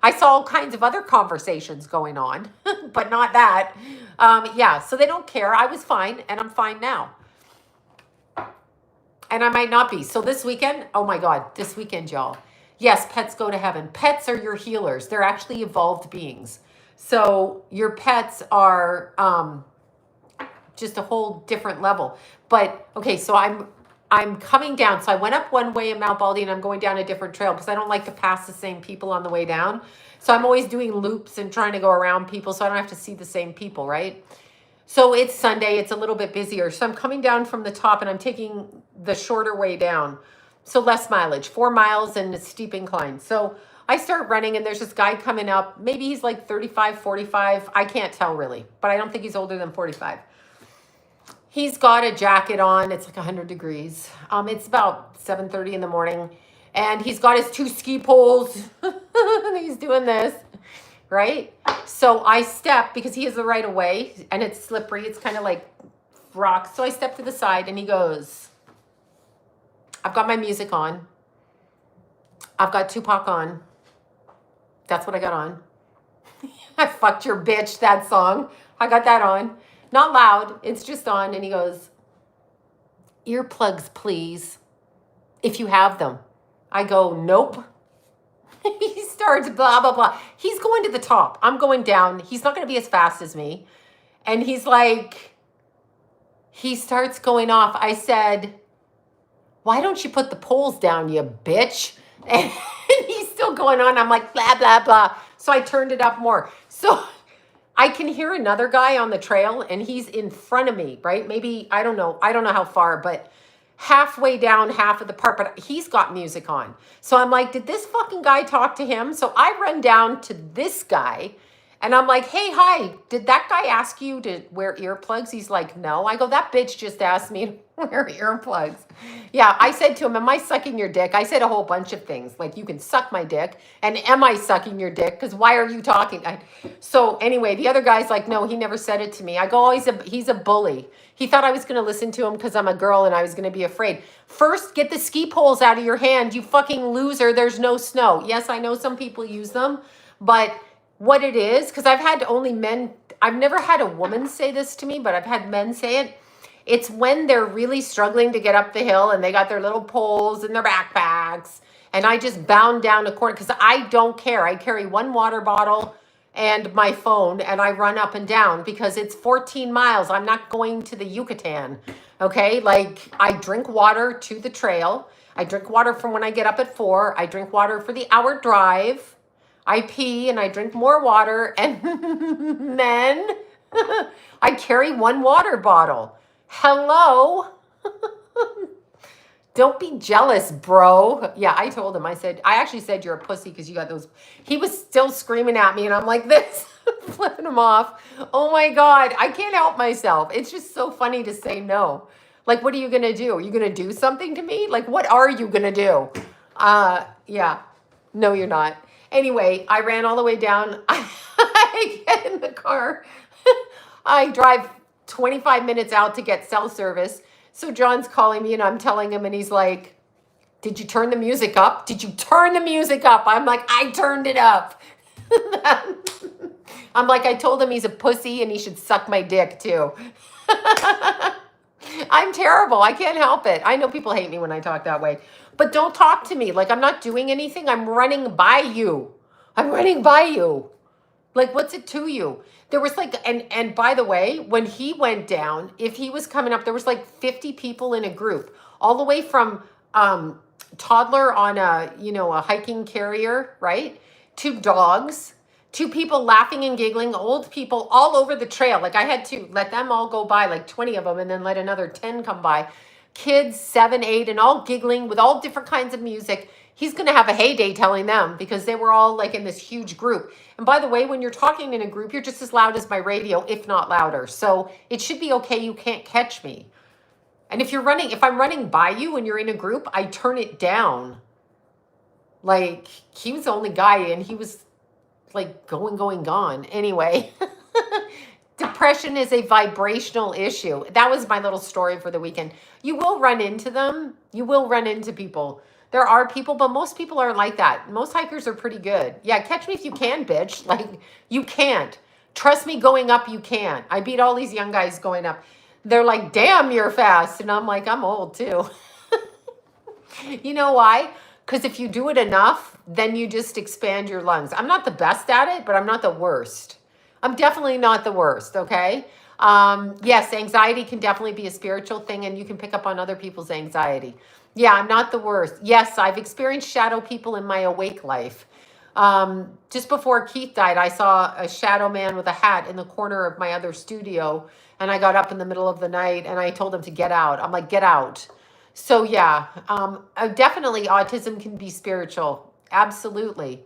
I saw all kinds of other conversations going on, but not that. Yeah, so they don't care. I was fine, and I'm fine now. And I might not be. So this weekend, oh my God, this weekend, y'all. Yes, pets go to heaven. Pets are your healers. They're actually evolved beings. So your pets are just a whole different level. But okay, so I'm coming down. So I went up one way in Mount Baldy, and I'm going down a different trail because I don't like to pass the same people on the way down. So I'm always doing loops and trying to go around people so I don't have to see the same people, right? So it's Sunday. It's a little bit busier. So I'm coming down from the top, and I'm taking the shorter way down. So less mileage, 4 miles and a steep incline. So I start running, and there's this guy coming up. Maybe he's like 35, 45. I can't tell really, but I don't think he's older than 45. He's got a jacket on. It's like 100 degrees. It's about 7:30 in the morning. And he's got his 2 ski poles. And he's doing this, right? So I step, because he has the right of way, and it's slippery. It's kind of like rocks. So I step to the side, and he goes, I've got my music on. I've got Tupac on. That's what I got on. I fucked your bitch, that song. I got that on. Not loud. It's just on. And he goes, earplugs, please, if you have them. I go, nope. He starts blah, blah, blah. He's going to the top. I'm going down. He's not going to be as fast as me. And he's like, he starts going off. I said, why don't you put the poles down, you bitch? And he's still going on. I'm like, blah, blah, blah. So I turned it up more. So I can hear another guy on the trail, and he's in front of me, right? Maybe, I don't know how far, but halfway down half of the part, but he's got music on. So I'm like, did this fucking guy talk to him? So I run down to this guy, and I'm like, hey, hi, did that guy ask you to wear earplugs? He's like, no. I go, that bitch just asked me to wear earplugs. Yeah, I said to him, am I sucking your dick? I said a whole bunch of things, like, you can suck my dick, and am I sucking your dick? Because why are you talking? So anyway, the other guy's like, no, he never said it to me. I go, oh, he's a bully. He thought I was going to listen to him because I'm a girl and I was going to be afraid. First, get the ski poles out of your hand, you fucking loser. There's no snow. Yes, I know some people use them, but what it is, because I've had only men, I've never had a woman say this to me, but I've had men say it. It's when they're really struggling to get up the hill and they got their little poles in their backpacks, and I just bound down a corner because I don't care. I carry 1 water bottle and my phone, and I run up and down because it's 14 miles. I'm not going to the Yucatan, okay? Like, I drink water to the trail. I drink water from when I get up at 4. I drink water for the hour drive. I pee and I drink more water, and then I carry 1 water bottle. Hello? Don't be jealous, bro. Yeah, I told him. I actually said you're a pussy because you got those. He was still screaming at me, and I'm like this, flipping him off. Oh my God, I can't help myself. It's just so funny to say no. Like, what are you going to do? Are you going to do something to me? Like, what are you going to do? Yeah. No, you're not. Anyway, I ran all the way down. I get in the car. I drive 25 minutes out to get cell service. So John's calling me, and I'm telling him, and he's like, did you turn the music up? Did you turn the music up? I'm like, I turned it up. I'm like, I told him he's a pussy and he should suck my dick too. I'm terrible. I can't help it. I know people hate me when I talk that way, but don't talk to me like I'm not doing anything. I'm running by you. I'm running by you. Like, what's it to you? There was like, and by the way, when he went down, if he was coming up, there was like 50 people in a group, all the way from toddler on a hiking carrier, right? To dogs, to people laughing and giggling, old people all over the trail. Like, I had to let them all go by, like 20 of them, and then let another 10 come by. Kids, 7, 8, and all giggling with all different kinds of music. He's going to have a heyday telling them because they were all like in this huge group. And by the way, when you're talking in a group, you're just as loud as my radio, if not louder. So it should be okay. You can't catch me. And if I'm running by you and you're in a group, I turn it down. Like, he was the only guy, and he was like gone. Anyway, depression is a vibrational issue. That was my little story for the weekend. You will run into them. You will run into people. There are people, but most people aren't like that. Most hikers are pretty good. Yeah, catch me if you can, bitch. Like, you can't. Trust me, going up, you can. I beat all these young guys going up. They're like, damn, you're fast. And I'm like, I'm old too. You know why? Because if you do it enough, then you just expand your lungs. I'm not the best at it, but I'm not the worst. I'm definitely not the worst, okay? Yes, anxiety can definitely be a spiritual thing, and you can pick up on other people's anxiety. Yeah, I'm not the worst. Yes, I've experienced shadow people in my awake life. Just before Keith died, I saw a shadow man with a hat in the corner of my other studio, and I got up in the middle of the night, and I told him to get out. I'm like, get out. So yeah, definitely autism can be spiritual. Absolutely.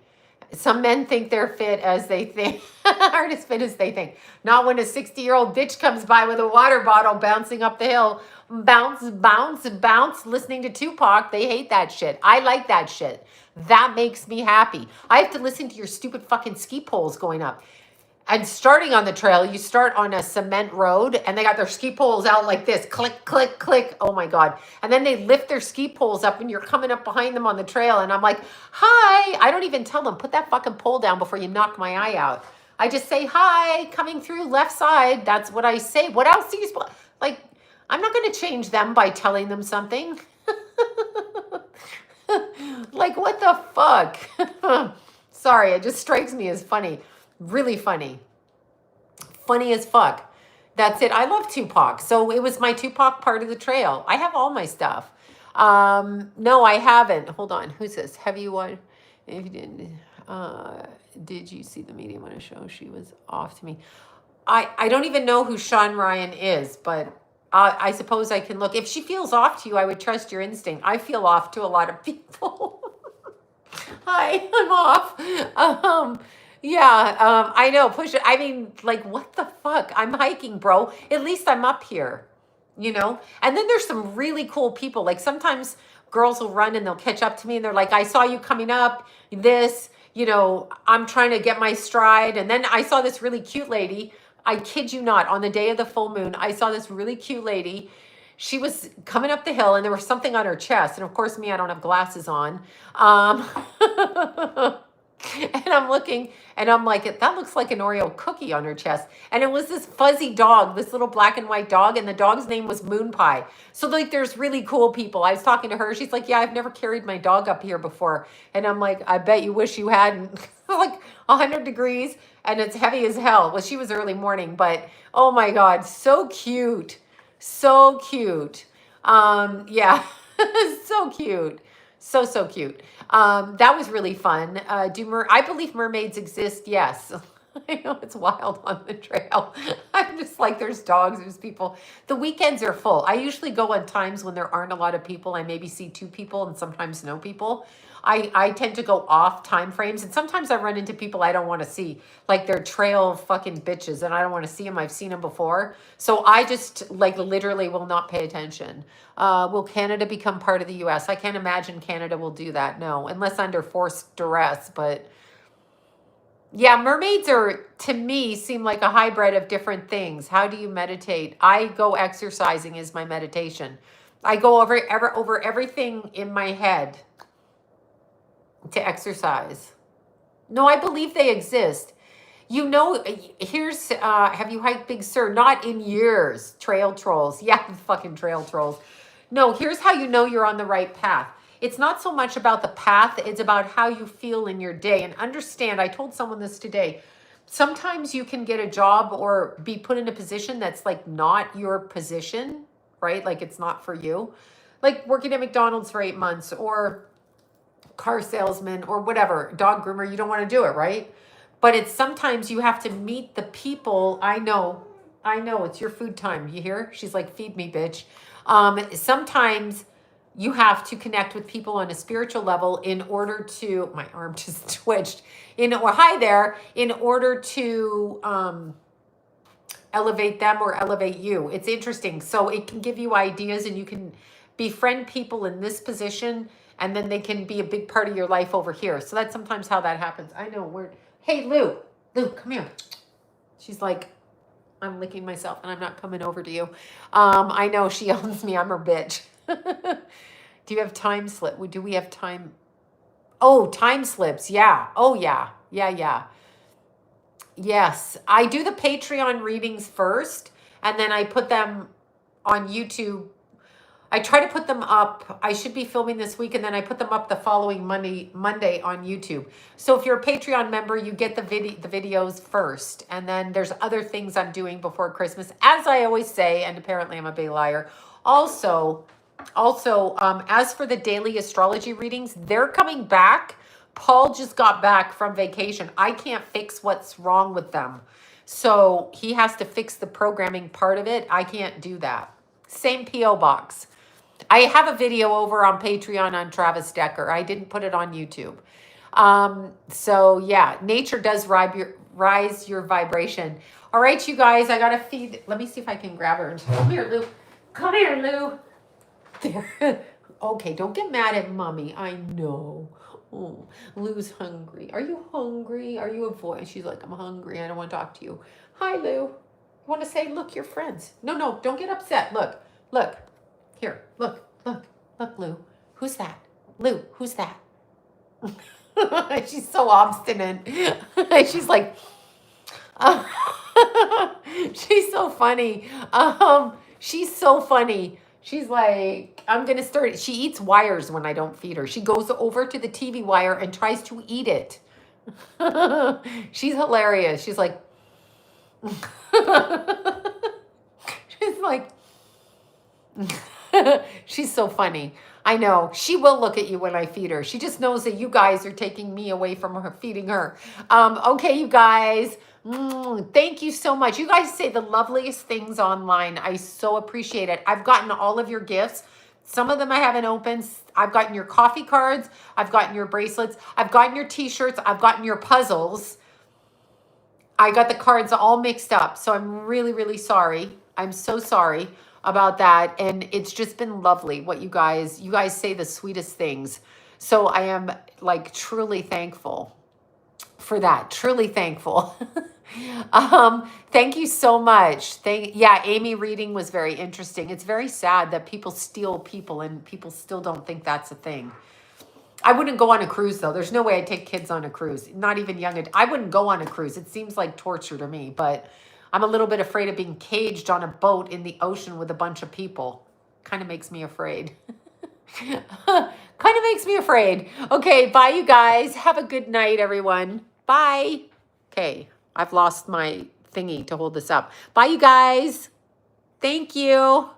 Some men think they're fit as they think, aren't as fit as they think. Not when a 60-year-old bitch comes by with a water bottle bouncing up the hill. Bounce, bounce, bounce, listening to Tupac. They hate that shit. I like that shit. That makes me happy. I have to listen to your stupid fucking ski poles going up. And starting on the trail, you start on a cement road and they got their ski poles out like this. Click, click, click. Oh my God. And then they lift their ski poles up and you're coming up behind them on the trail. And I'm like, hi. I don't even tell them, put that fucking pole down before you knock my eye out. I just say, hi, coming through left side. That's what I say. What else do you supposed? Like, I'm not going to change them by telling them something. Like, what the fuck? Sorry, it just strikes me as funny. Really funny. Funny as fuck. That's it. I love Tupac. So it was my Tupac part of the trail. I have all my stuff. No, I haven't. Hold on. Who's this? Have you won? If you did you see the medium on a show? She was off to me. I don't even know who Sean Ryan is, but I suppose I can look. If she feels off to you, I would trust your instinct. I feel off to a lot of people. Hi, I'm off. Yeah, I know. Push it. I mean, like, what the fuck? I'm hiking, bro. At least I'm up here, you know? And then there's some really cool people. Like, sometimes girls will run and they'll catch up to me and they're like, I saw you coming up, this, you know, I'm trying to get my stride. And then I saw this really cute lady. I kid you not, on the day of the full moon, I saw this really cute lady. She was coming up the hill and there was something on her chest. And of course, me, I don't have glasses on. And I'm looking and I'm like, that looks like an Oreo cookie on her chest. And it was this fuzzy dog, this little black and white dog. And the dog's name was Moon Pie. So like, there's really cool people. I was talking to her. She's like, yeah, I've never carried my dog up here before. And I'm like, I bet you wish you hadn't. Like 100 degrees and it's heavy as hell. Well, she was early morning, but oh my God, so cute. So cute. Yeah, so cute. So cute. That was really fun. I believe mermaids exist? Yes. I know it's wild on the trail. I'm just like, there's dogs, there's people. The weekends are full. I usually go on times when there aren't a lot of people. I maybe see 2 people and sometimes no people. I tend to go off time frames and sometimes I run into people I don't want to see. Like they're trail fucking bitches and I don't want to see them. I've seen them before. So I just like literally will not pay attention. Will Canada become part of the US? I can't imagine Canada will do that. No, unless under forced duress. But yeah, mermaids are, to me, seem like a hybrid of different things. How do you meditate? I go exercising is my meditation. I go over everything in my head to exercise. No, I believe they exist. You know, here's, have you hiked Big Sur? Not in years. Trail trolls. Yeah, fucking trail trolls. No, here's how you know you're on the right path. It's not so much about the path, it's about how you feel in your day. And understand, I told someone this today, sometimes you can get a job or be put in a position that's like not your position, right? Like it's not for you. Like working at McDonald's for 8 months or car salesman or whatever, dog groomer, you don't want to do it, right? But it's sometimes you have to meet the people. I know, it's your food time. You hear? She's like, feed me, bitch. Sometimes you have to connect with people on a spiritual level in order to, my arm just twitched, hi there, in order to elevate them or elevate you. It's interesting. So it can give you ideas and you can befriend people in this position and then they can be a big part of your life over here. So that's sometimes how that happens. I know hey, Lou, come here. She's like, I'm licking myself and I'm not coming over to you. I know she owns me. I'm her bitch. Do you have time slip? Do we have time? Oh, time slips. Yeah. Oh, yeah. Yeah. Yes. I do the Patreon readings first and then I put them on YouTube. I try to put them up. I should be filming this week and then I put them up the following Monday on YouTube. So if you're a Patreon member, you get the videos first. And then there's other things I'm doing before Christmas, as I always say, and apparently I'm a big liar. Also, as for the daily astrology readings, they're coming back. Paul just got back from vacation. I can't fix what's wrong with them. So he has to fix the programming part of it. I can't do that. Same P.O. box. I have a video over on Patreon on Travis Decker. I didn't put it on YouTube. So yeah, nature does rise your vibration. All right, you guys, I gotta feed. Let me see if I can grab her. Come here, Lou. Come here, Lou. There. Okay, don't get mad at mommy. I know. Oh, Lou's hungry. Are you hungry? Are you a voice? She's like, I'm hungry. I don't want to talk to you. Hi, Lou. You want to say, look, you're friends. No, no, don't get upset. Look, look. Here, look, look, look, Lou. Who's that? Lou, who's that? She's so obstinate. She's like, she's so funny. She's so funny. She's like, I'm gonna start. She eats wires when I don't feed her. She goes over to the TV wire and tries to eat it. She's hilarious. She's like, she's like, she's so funny. I know. She will look at you when I feed her. She just knows that you guys are taking me away from her feeding her. Okay, you guys. Thank you so much. You guys say the loveliest things online. I so appreciate it. I've gotten all of your gifts. Some of them I haven't opened. I've gotten your coffee cards. I've gotten your bracelets. I've gotten your t-shirts. I've gotten your puzzles. I got the cards all mixed up. So I'm really, really sorry. I'm so sorry about that. And it's just been lovely what you guys say the sweetest things. So I am like truly thankful for that. Truly thankful. Thank you so much. Yeah, Amy reading was very interesting. It's very sad that people steal people and people still don't think that's a thing. I wouldn't go on a cruise though. There's no way I'd take kids on a cruise. Not even young. I wouldn't go on a cruise. It seems like torture to me, but I'm a little bit afraid of being caged on a boat in the ocean with a bunch of people. Kind of makes me afraid. Kind of makes me afraid. Okay, bye you guys. Have a good night, everyone. Bye. Okay, I've lost my thingy to hold this up. Bye you guys. Thank you.